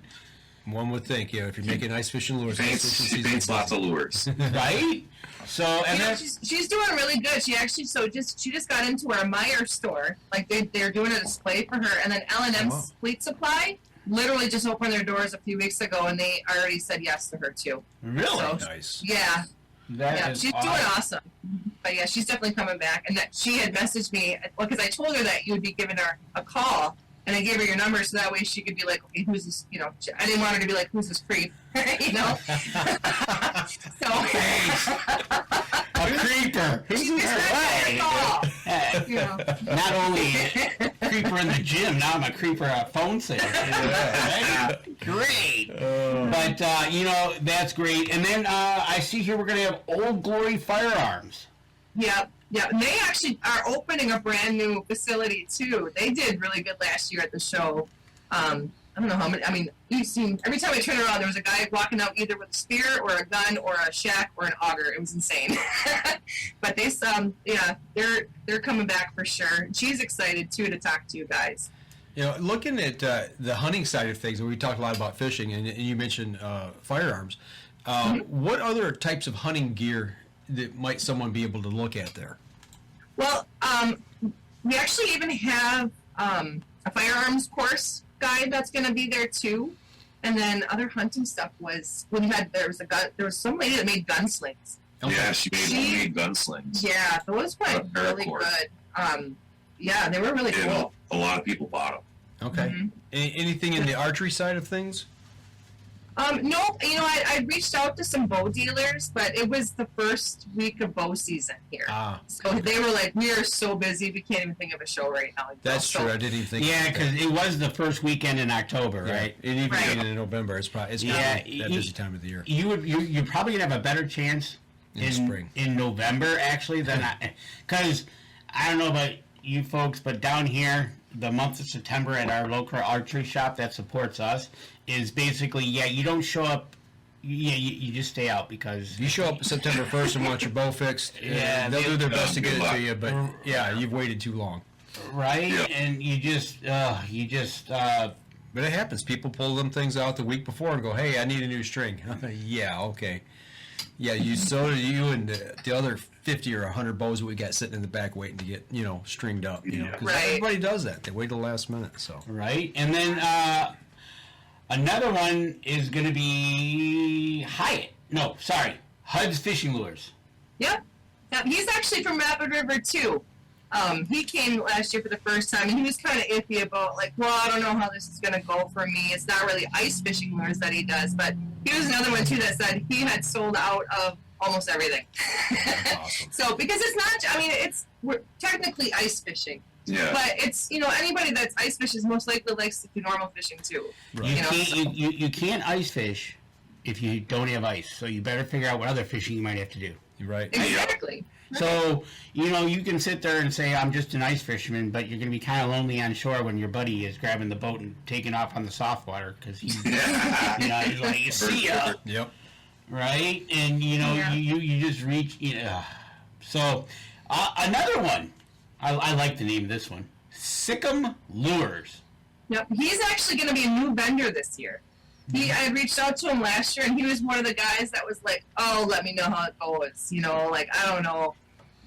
One would think, if you're making ice fishing lures, She paints lots of lures. Right? So, and then she's doing really good. She actually she just got into our Meyer store. Like they're doing a display for her, and then L&M's Fleet Supply literally just opened their doors a few weeks ago, and they already said yes to her too. Really? So, nice. Yeah. She's awesome. doing awesome. But yeah, she's definitely coming back. And that she had messaged me because I told her that you would be giving her a call. And I gave her your number so that way she could be like, okay, who's this? I didn't want her to be like, who's this creep? So. A creeper. Who's this? Not only a creeper in the gym, now I'm a creeper at phone sales. Great. But, that's great. And then I see here we're going to have Old Glory Firearms. Yep. Yeah, and they actually are opening a brand new facility too. They did really good last year at the show. I don't know how many. I mean, you've seen every time I turn around, there was a guy walking out either with a spear or a gun or a shack or an auger. It was insane. But they're coming back for sure. She's excited too to talk to you guys. Looking at the hunting side of things, and we talked a lot about fishing, and you mentioned firearms. What other types of hunting gear that might someone be able to look at there? Well, we actually even have a firearms course guide that's going to be there too, and then other hunting stuff was there was some lady that made gunslings. Okay. Yeah, she made gunslings. Yeah, those went really good. Yeah, they were really cool. A lot of people bought them. Okay. Mm-hmm. Anything in the archery side of things? No, I reached out to some bow dealers, but it was the first week of bow season here. So they were like, we are so busy, we can't even think of a show right now. That's true. I didn't even think. Yeah, because it was the first weekend in October, right? And even in November, it's probably that busy time of the year. You're probably gonna have a better chance in spring, in November actually than because I don't know about you folks, but down here, the month of September at our local archery shop that supports us is basically, you don't show up, you just stay out because... You show up September 1st and want your bow fixed, they'll do their best to get it to you, but you've waited too long. Right? Yep. And you just... But it happens. People pull them things out the week before and go, hey, I need a new string. Yeah, okay. Yeah, so do you and the other 50 or 100 bows that we got sitting in the back waiting to get, stringed up. Because everybody does that. They wait till the last minute. So right, and then another one is going to be Hud's Fishing Lures. Yep. He's actually from Rapid River too. He came last year for the first time, and he was kind of iffy about, I don't know how this is going to go for me. It's not really ice fishing lures that he does, but he was another one, too, that said he had sold out of almost everything. Awesome. So, because it's not, we're technically ice fishing. Yeah. But it's, anybody that's ice fishes most likely likes to do normal fishing, too. Right. You can't ice fish if you don't have ice, so you better figure out what other fishing you might have to do. You're right. Exactly. So, you can sit there and say, I'm just an ice fisherman, but you're going to be kind of lonely on shore when your buddy is grabbing the boat and taking off on the soft water because he's, he's like, see ya. Yep. Right? And, you just reach, So, another one, I like the name of this one, Sikkim Lures. Yep. He's actually going to be a new vendor this year. I had reached out to him last year, and he was one of the guys that was like, "Oh, let me know how it goes." You know, like, I don't know,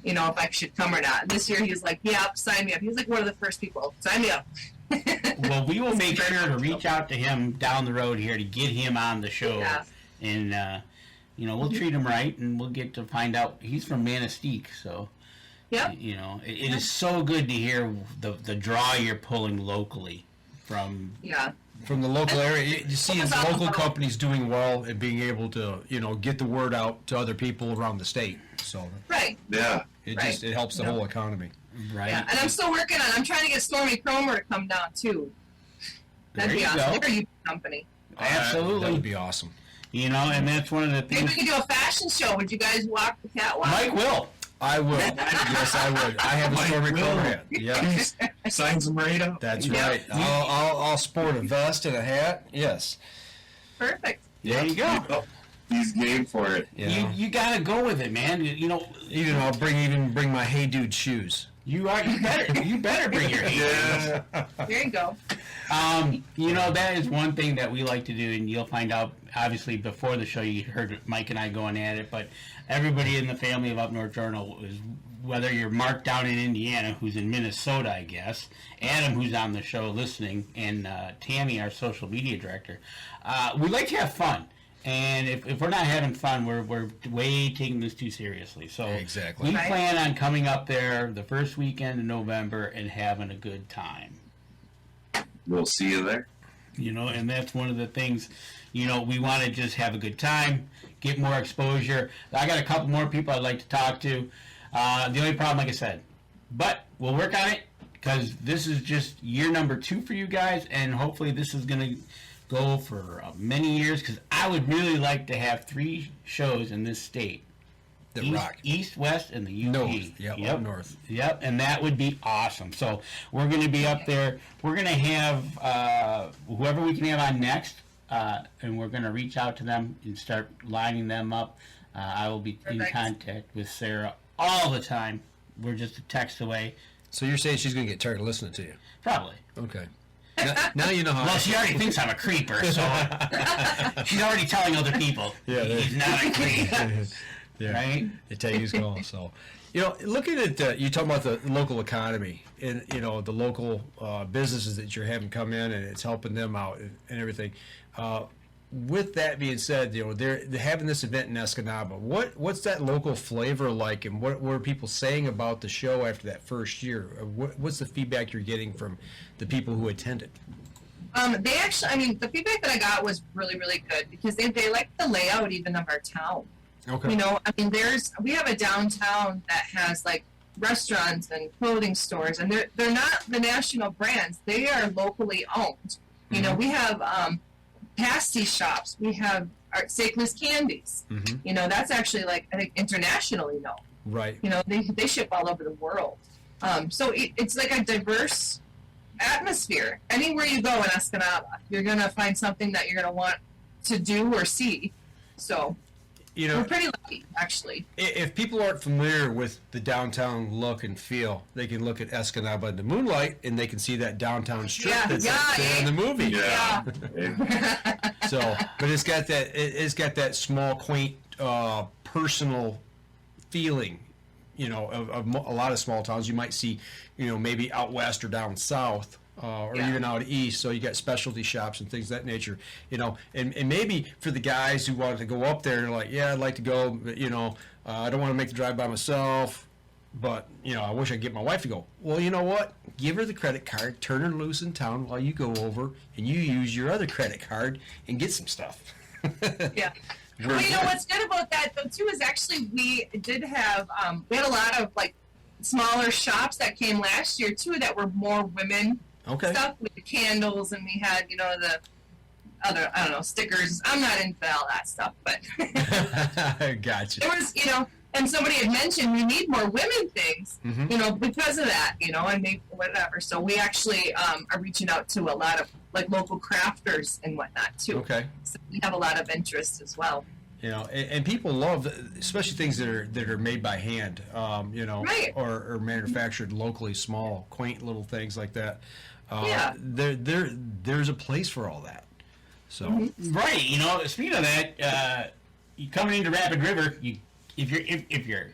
you know, if I should come or not. This year, he was like, "Yep, sign me up." He was like one of the first people. Sign me up. Well, we will make sure to reach out to him down the road here to get him on the show, and you know, we'll treat him right, and we'll get to find out. He's from Manistee, so you know, it is so good to hear the draw you're pulling locally from from the local area. You see local companies doing well and being able to, you know, get the word out to other people around the state. So it helps the whole economy. Right. Yeah, and I'm still working on. I'm trying to get Stormy Cromer to come down too. That'd be awesome. They're a company. Absolutely, that would be awesome. You know, and that's one of the things. Maybe we could do a fashion show. Would you guys walk the catwalk? Mike will. I will. Yes, I would. I have a Stormy Cromer hat. Yeah. Signs them right up. That's right. I'll sport a vest and a hat. Yes. Perfect. There you go. He's game for it. You gotta go with it, man. You know, even I'll bring my Hey Dude shoes. You better bring your Hey Dudes. There you go. You know, that is one thing that we like to do, and you'll find out, obviously, before the show, you heard Mike and I going at it, but everybody in the family of Up North Journal is, whether you're Mark down in Indiana, who's in Minnesota, I guess, Adam, who's on the show listening, and Tammy, our social media director, we like to have fun. And if we're not having fun, we're way taking this too seriously. So we plan on coming up there the first weekend in November and having a good time. We'll see you there. You know, and that's one of the things, you know, we want to just have a good time, get more exposure. I got a couple more people I'd like to talk to. The only problem, like I said, but we'll work on it, because this is just year number 2 for you guys, and hopefully this is going to go for many years, because I would really like to have 3 shows in this state. East, West, and the UP. North. Yep. North. Yep, and that would be awesome. So we're going to be up there. We're going to have whoever we can have on next, and we're going to reach out to them and start lining them up. I will be in contact with Sarah all the time. We're just a text away. So you're saying she's going to get tired of listening to you? Probably. Okay. Now you know how. Well, she already thinks I'm a creeper, so she's already telling other people he's not a creep. Right? They tell you who's going. So, you know, looking at you talking about the local economy and, you know, the local businesses that you're having come in, and it's helping them out and everything. With that being said, you know, they're having this event in Escanaba. What's that local flavor like, and what were people saying about the show after that first year? What's the feedback you're getting from the people who attended? They actually, I mean, the feedback that I got was really, really good, because they like the layout even of our town. Okay. You know, I mean, we have a downtown that has like restaurants and clothing stores, and they're not the national brands. They are locally owned. You know, we have pasty shops. We have Sakeless Candies. You know, that's actually, like, I think internationally known. Right. You know, they ship all over the world. So it's like a diverse atmosphere. Anywhere you go in Escanaba, you're going to find something that you're going to want to do or see. So, you know, we're pretty lucky, actually. If people aren't familiar with the downtown look and feel, they can look at Escanaba in the moonlight, and they can see that downtown strip that's there in the movie. Yeah. So, but it's got that small, quaint, personal feeling. You know, of a lot of small towns you might see, you know, maybe out west or down south. Or even out east, so you got specialty shops and things of that nature, you know, and maybe for the guys who wanted to go up there, they're like, yeah, I'd like to go, but, you know, I don't want to make the drive by myself, but, you know, I wish I could get my wife to go. Well, you know what? Give her the credit card, turn her loose in town while you go over, and you use your other credit card and get some stuff. Yeah. Well, you know, what's good about that, though, too, is actually we did have, we had a lot of, like, smaller shops that came last year, too, that were more women stuff with the candles, and we had, you know, the other, I don't know, stickers. I'm not into all that stuff, but gotcha. There was, you know, and somebody had mentioned we need more women things, you know, because of that, you know, and maybe whatever. So we actually are reaching out to a lot of, like, local crafters and whatnot, too. Okay. So we have a lot of interest as well. You know, and people love, especially things that are made by hand, you know, or manufactured locally, small, quaint little things like that. There's a place for all that. So right, you know, speaking of that, you coming into Rapid River, if you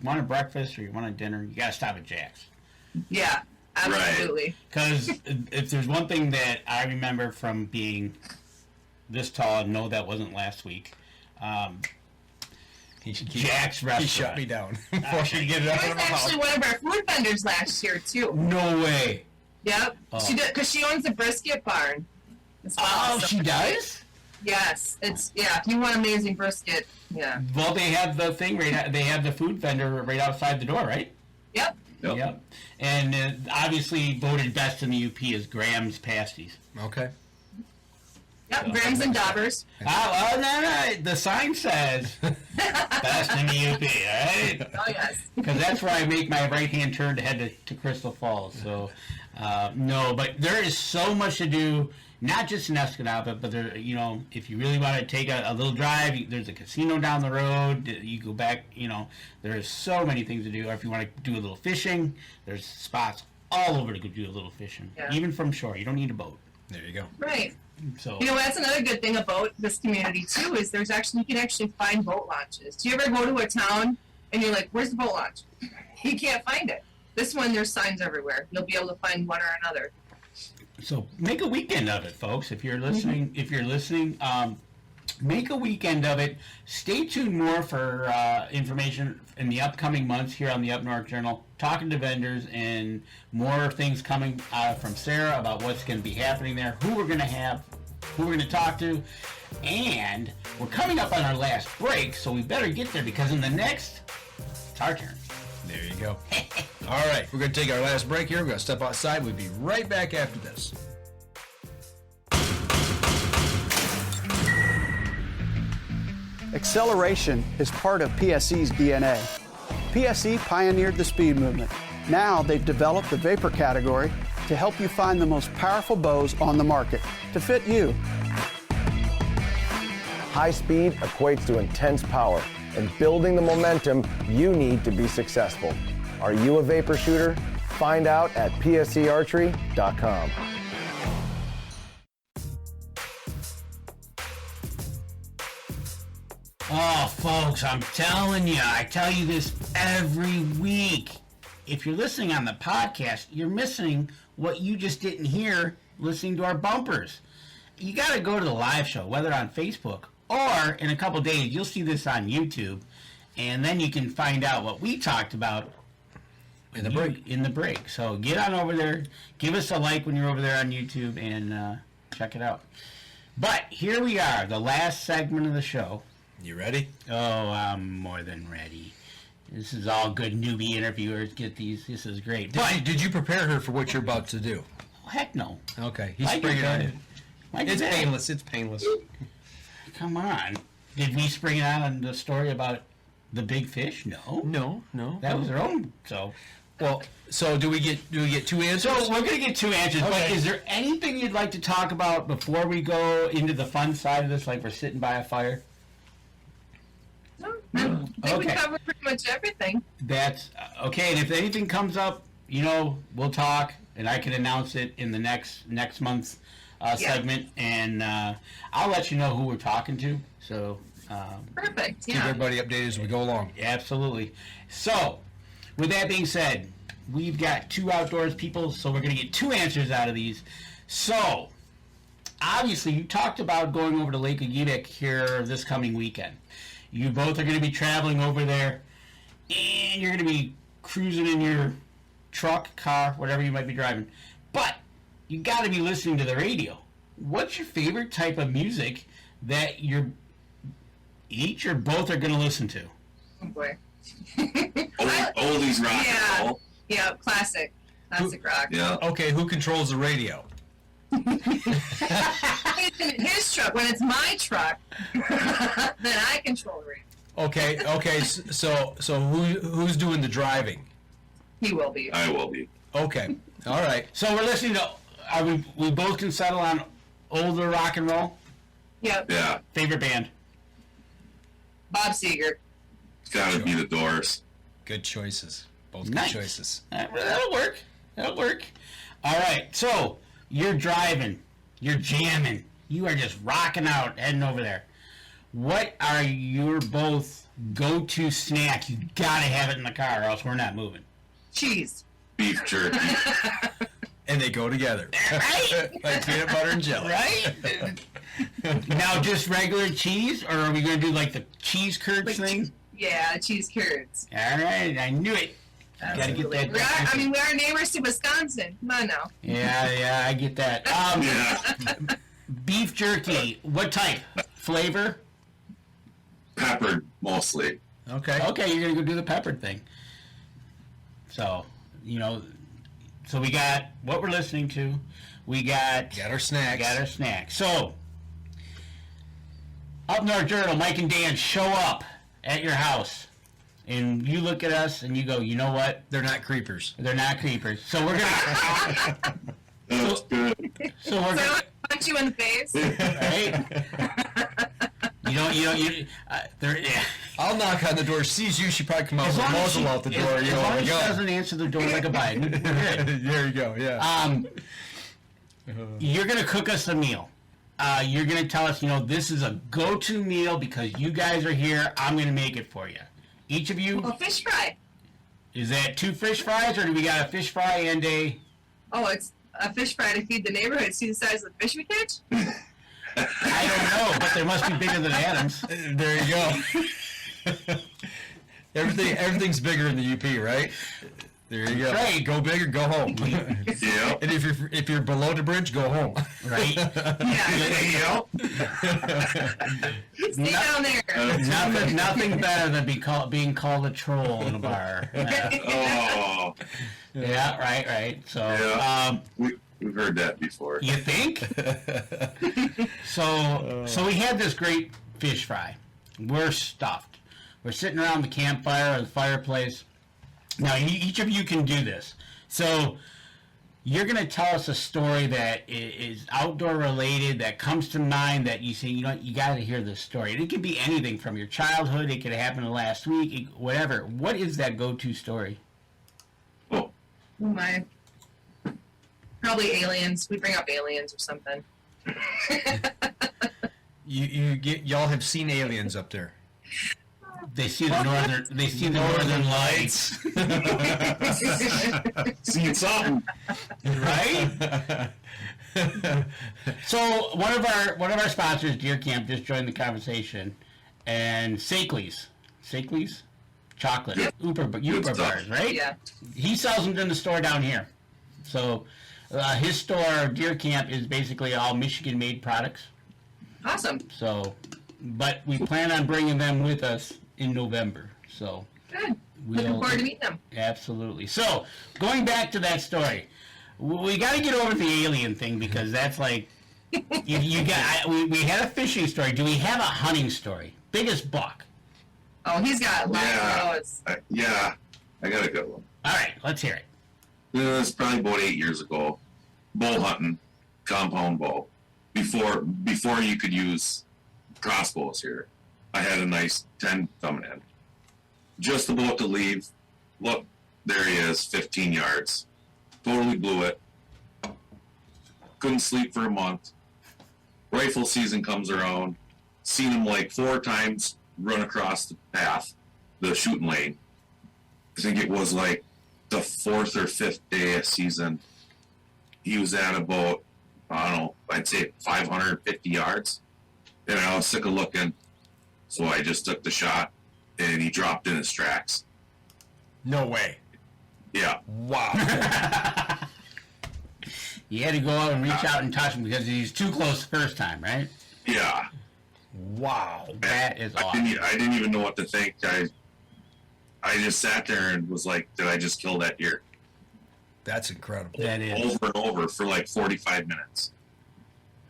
want a breakfast or you want a dinner, you gotta stop at Jack's. Yeah, absolutely. Because if there's one thing that I remember from being this tall, no, that wasn't last week. Jack's restaurant. He shut me down. Before she get it out She of was my actually mouth. one of our food vendors last year too. No way. Yep, she did, because she owns a brisket barn. as well. Oh, So- she does? Yes, if you want amazing brisket, yeah. Well, they have the thing they have the food vendor right outside the door, right? Yep. Yep. And obviously voted best in the UP is Graham's Pasties. Okay. Yep, Grams and Daubers. Oh, no. The sign says best in the UP, right? Oh, yes. Because that's where I make my right-hand turn to head to Crystal Falls. So, no, but there is so much to do, not just in Escanaba, but there, you know, if you really want to take a little drive, there's a casino down the road. You go back, you know, there's so many things to do. Or if you want to do a little fishing, there's spots all over to go do a little fishing, even from shore. You don't need a boat. There you go. Right. So you know, that's another good thing about this community too, is you can actually find boat launches. Do you ever go to a town and you're like, where's the boat launch? You can't find it. This one, there's signs everywhere. You'll be able to find one or another. So make a weekend of it, folks. If you're listening, make a weekend of it. Stay tuned more for information in the upcoming months here on the Up North Journal. Talking to vendors and more things coming from Sarah about what's going to be happening there, who we're going to have, who we're going to talk to, and we're coming up on our last break, so we better get there because in the next, it's our turn. There you go. All right, we're going to take our last break here. We're going to step outside. We'll be right back after this. Acceleration is part of PSE's DNA. PSE pioneered the speed movement. Now they've developed the vapor category to help you find the most powerful bows on the market to fit you. High speed equates to intense power and building the momentum you need to be successful. Are you a vapor shooter? Find out at psearchery.com. Oh, folks, I'm telling you, I tell you this every week. If you're listening on the podcast, you're missing what you just didn't hear listening to our bumpers. You got to go to the live show, whether on Facebook or in a couple days, you'll see this on YouTube, and then you can find out what we talked about in the break. So get on over there, give us a like when you're over there on YouTube, and check it out. But here we are, the last segment of the show. You ready? Oh, I'm more than ready. This is all good newbie interviewers. Get these. This is great. Did you prepare her for what you're about to do? Heck no. Okay. He's bringing it in. It's painless. It's painless. Come on. Did we spring it on the story about the big fish? No. No. That was their own. So. Well, so do we get two answers? So we're gonna get two answers. Okay. But is there anything you'd like to talk about before we go into the fun side of this? Like we're sitting by a fire. I think we covered pretty much everything. That's okay. And if anything comes up, you know, we'll talk, and I can announce it in the next month's segment, and I'll let you know who we're talking to. So perfect. Keep everybody updated as we go along. Absolutely. So, with that being said, we've got two outdoors people, so we're going to get two answers out of these. So, obviously, you talked about going over to Lake Agedic here this coming weekend. You both are going to be traveling over there, and you're going to be cruising in your truck, car, whatever you might be driving. But you got to be listening to the radio. What's your favorite type of music that you're each or both are going to listen to? Oh boy. Oldies rock and roll. Yeah, classic rock. Yeah. Okay, who controls the radio? His truck. When it's my truck, then I control the radio. Okay. So who's doing the driving? He will be. I will be. Okay. All right. So we're listening to. We both can settle on older rock and roll. Yep. Yeah. Favorite band? Bob Seger. It's got to be the Doors. Good choices. Both Nice. good choices. That'll work. All right, so you're driving, you're jamming, you are just rocking out, heading over there. What are your both go-to snacks? You gotta have it in the car, or else we're not moving. Cheese. Beef jerky. And they go together. Right? Like peanut butter and jelly. Right? Now, just regular cheese, or are we gonna do like the cheese curds thing? Yeah, cheese curds. All right, I knew it. Gotta get that. We are neighbors to Wisconsin. Come on now. Yeah, I get that. Yeah. Beef jerky. What type? Flavor? Peppered, mostly. Okay. Okay, you're gonna go do the peppered thing. So, so we got what we're listening to. We got our snacks. So, Up North Journal, Mike and Dan show up at your house. And you look at us and you go, you know what? They're not creepers. They're not creepers. So we're gonna. That's good. So we're gonna punch you in the face. Right? Yeah. I'll knock on the door. She sees you. She probably come out with a muzzle out the door. As long as she doesn't answer the door like a Biden. We're good. There you go. Yeah. You're gonna cook us a meal. You're gonna tell us, this is a go-to meal because you guys are here. I'm gonna make it for you. Each of you. Oh, fish fry. Is that 2 fish fries, or do we got a fish fry and a? Oh, it's a fish fry to feed the neighborhood. See the size of the fish we catch? I don't know, but they must be bigger than Adams. There you go. Everything's bigger in the UP, right? There you go. Right. Go big or go home. Yeah. And if you're below the bridge, go home. Right. Yeah. Stay down there. Nothing better than being called a troll in a bar. Oh. Yeah. Right. So. Yeah. We've heard that before. You think? So we had this great fish fry. We're stuffed. We're sitting around the campfire or the fireplace. Now, each of you can do this. So you're going to tell us a story that is outdoor related, that comes to mind, that you say, you got to hear this story. It could be anything from your childhood. It could have happened last week, whatever. What is that go-to story? Oh. Oh my. Probably aliens. We bring up aliens or something. Y'all have seen aliens up there. They see the northern lights. See something. Right? So one of our sponsors, Deer Camp, just joined the conversation, and Sakely's chocolate, Uber bars, right? Yeah. He sells them in the store down here. So his store, Deer Camp, is basically all Michigan-made products. Awesome. So, but we plan on bringing them with us in November. So good. Looking forward to meeting them. Absolutely. So going back to that story, we got to get over the alien thing because that's like we had a fishing story. Do we have a hunting story? Biggest buck. Oh, he's got lots of those. Yeah, I got a good one. All right, let's hear it. It's probably about 8 years ago. Bow hunting, compound bow. Before you could use crossbows here. I had a nice 10 coming in. Just about to leave. Look, there he is, 15 yards. Totally blew it. Couldn't sleep for a month. Rifle season comes around. Seen him like 4 times run across the path, the shooting lane. I think it was like the 4th or 5th day of season. He was at about, I don't know, I'd say 550 yards. And I was sick of looking. So I just took the shot, and he dropped in his tracks. No way. Yeah. Wow. You had to go out and reach out and touch him because he's too close the first time, right? Yeah. Wow. That is awesome. I didn't even know what to think. I just sat there and was like, did I just kill that deer? That's incredible. That is. Over and over for like 45 minutes.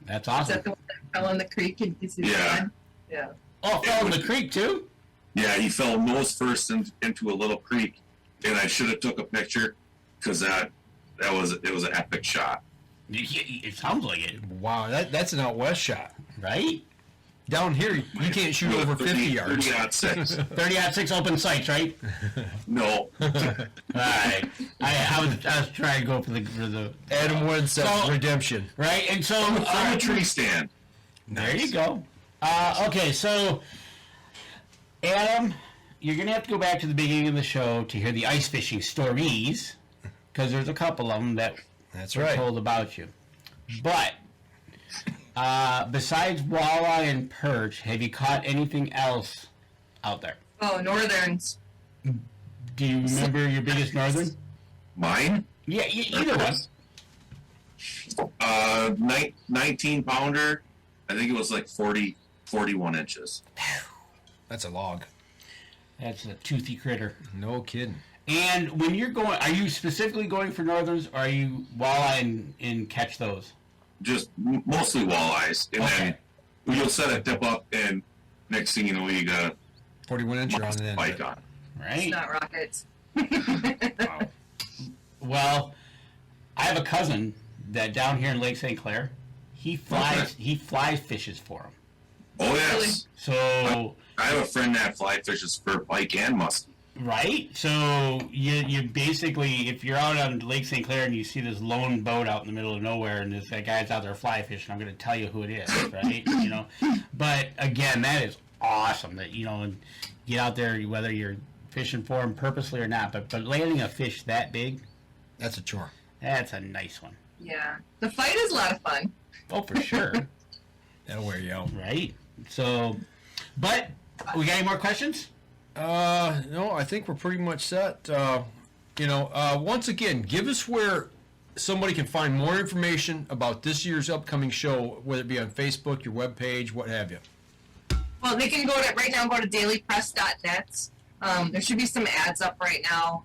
That's Is awesome. that the one that fell in the creek and you see the Yeah. blood? Yeah. Oh, fell in the creek too? Yeah, he fell nose first into a little creek, and I should have took a picture because it was an epic shot. It sounds like it. Wow, that's an out west shot. Right? Down here, you can't shoot over 50 yards. 30-06. 30-06 open sights, right? No. All right. I was trying to go for the Adam Wood says redemption. right, and so From a tree stand. there you go. Okay, so Adam, you're gonna have to go back to the beginning of the show to hear the ice fishing stories, because there's a couple of them that That's were right. told about you. But besides walleye and perch, have you caught anything else out there? Oh, northerns. Do you remember your biggest northern? Mine? Yeah, either one. 19 pounder. I think it was like 41 inches. That's a log. That's a toothy critter. No kidding. And when you're going, are you specifically going for northerns, or are you walleye and catch those? Just mostly walleyes. And then you'll set a tip up, and next thing you know, you got 41 inch on the end. bite on. Right? It's not rockets. Well, I have a cousin that down here in Lake St. Clair, he fly fishes for him. Oh, yes. So I have a friend that fly fishes for pike and muskie. right, so you basically, if you're out on Lake St. Clair and you see this lone boat out in the middle of nowhere and that guy's out there fly fishing, I'm going to tell you who it is, right? You know, but again, that is awesome that and get out there, whether you're fishing for him purposely or not, but landing a fish that big, that's a chore. That's a nice one. Yeah. The fight is a lot of fun. Oh, for sure. That'll wear you out. Right. So, but we got any more questions? No, I think we're pretty much set. Once again, give us where somebody can find more information about this year's upcoming show, whether it be on Facebook, your webpage, what have you. Well, they can go to dailypress.net. There should be some ads up right now,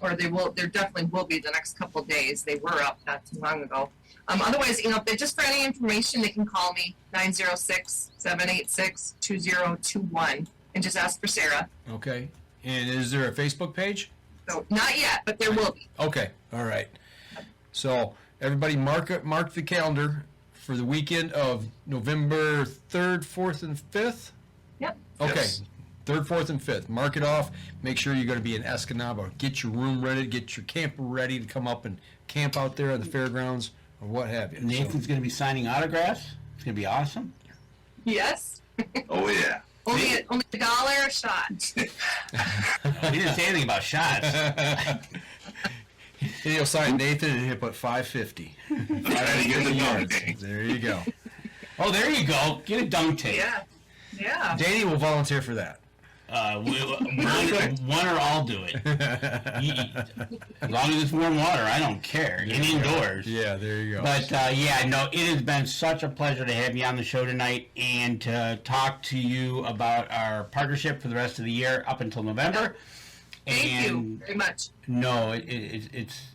or there definitely will be the next couple of days. They were up not too long ago. Otherwise, if they're just for any information, they can call me 906-786-2021 and just ask for Sarah. Okay. And is there a Facebook page? So not yet, but there will be. Okay. All right. So everybody mark the calendar for the weekend of November 3rd, 4th, and 5th. Yep. Okay. Yes. 3rd, 4th, and 5th. Mark it off. Make sure you're going to be in Escanaba. Get your room ready. Get your camper ready to come up and camp out there at the fairgrounds or what have you. Nathan's going to be signing autographs. It's going to be awesome. Yes. Oh, yeah. Only $1 a shot. He didn't say anything about shots. He'll sign Nathan and he'll put $5.50. There you go. Oh, there you go. Get a dunk tape. Yeah. Yeah. Danny will volunteer for that. One or I'll do it. As long as it's warm water, I don't care. Get indoors. Yeah, there you go. But it has been such a pleasure to have you on the show tonight and to talk to you about our partnership for the rest of the year up until November. Thank you very much. No, it's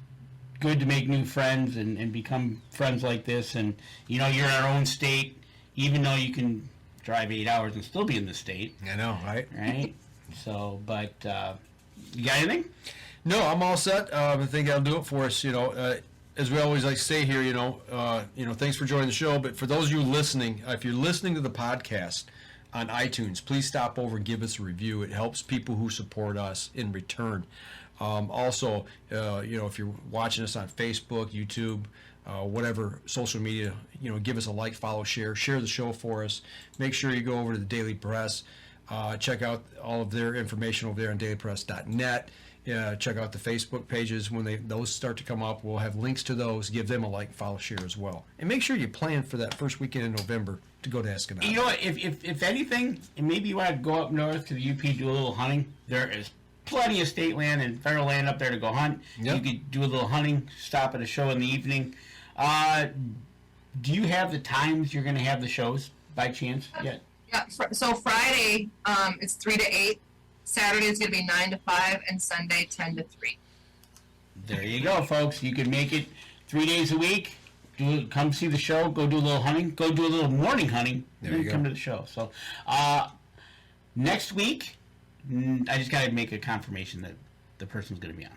good to make new friends and become friends like this. And you're in our own state, even though you can drive 8 hours and still be in the state. I know, right? Right? So, but you got anything? No, I'm all set. I think that'll do it for us. As we always like to say here, thanks for joining the show. But for those of you listening, if you're listening to the podcast on iTunes, please stop over and give us a review. It helps people who support us in return. Also, if you're watching us on Facebook, YouTube, whatever social media, give us a like, follow, share the show for us. Make sure you go over to the Daily Press, check out all of their information over there on dailypress.net. Check out the Facebook pages. When those start to come up, we'll have links to those. Give them a like, follow, share as well. And make sure you plan for that first weekend in November to go to Escanaba. You know what? If anything, and maybe you want to go up north to the UP, do a little hunting. There is plenty of state land and federal land up there to go hunt. Yep. You could do a little hunting, stop at a show in the evening. Do you have the times you're going to have the shows by chance yet? Yeah. So Friday, it's 3 to 8. Saturday is going to be 9 to 5, and Sunday 10 to 3. There you go, folks. You can make it 3 days a week. Come see the show. Go do a little hunting. Go do a little morning hunting. Then come to the show. So next week, I just got to make a confirmation that the person's going to be on.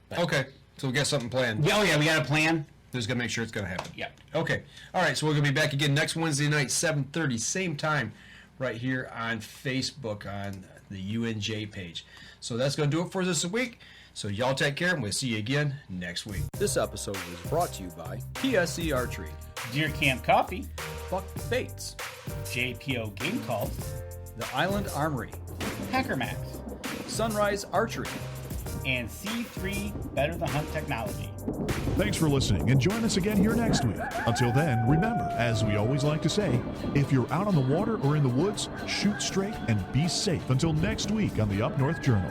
But, okay. So we got something planned. Yeah, we got a plan. Just got to make sure it's going to happen. Yep. Okay. All right. So we're going to be back again next Wednesday night, 7:30, same time, right here on Facebook on the UNJ page. So that's going to do it for this week. So y'all take care, and we'll see you again next week. This episode was brought to you by PSE Archery, Deer Camp Coffee, Buck Baits, JPO Game Calls, The Island Armory, Hacker Max, Sunrise Archery, and C3 Better the Hunt Technology. Thanks for listening, and join us again here next week. Until then, remember, as we always like to say, if you're out on the water or in the woods, shoot straight and be safe. Until next week on the Up North Journal.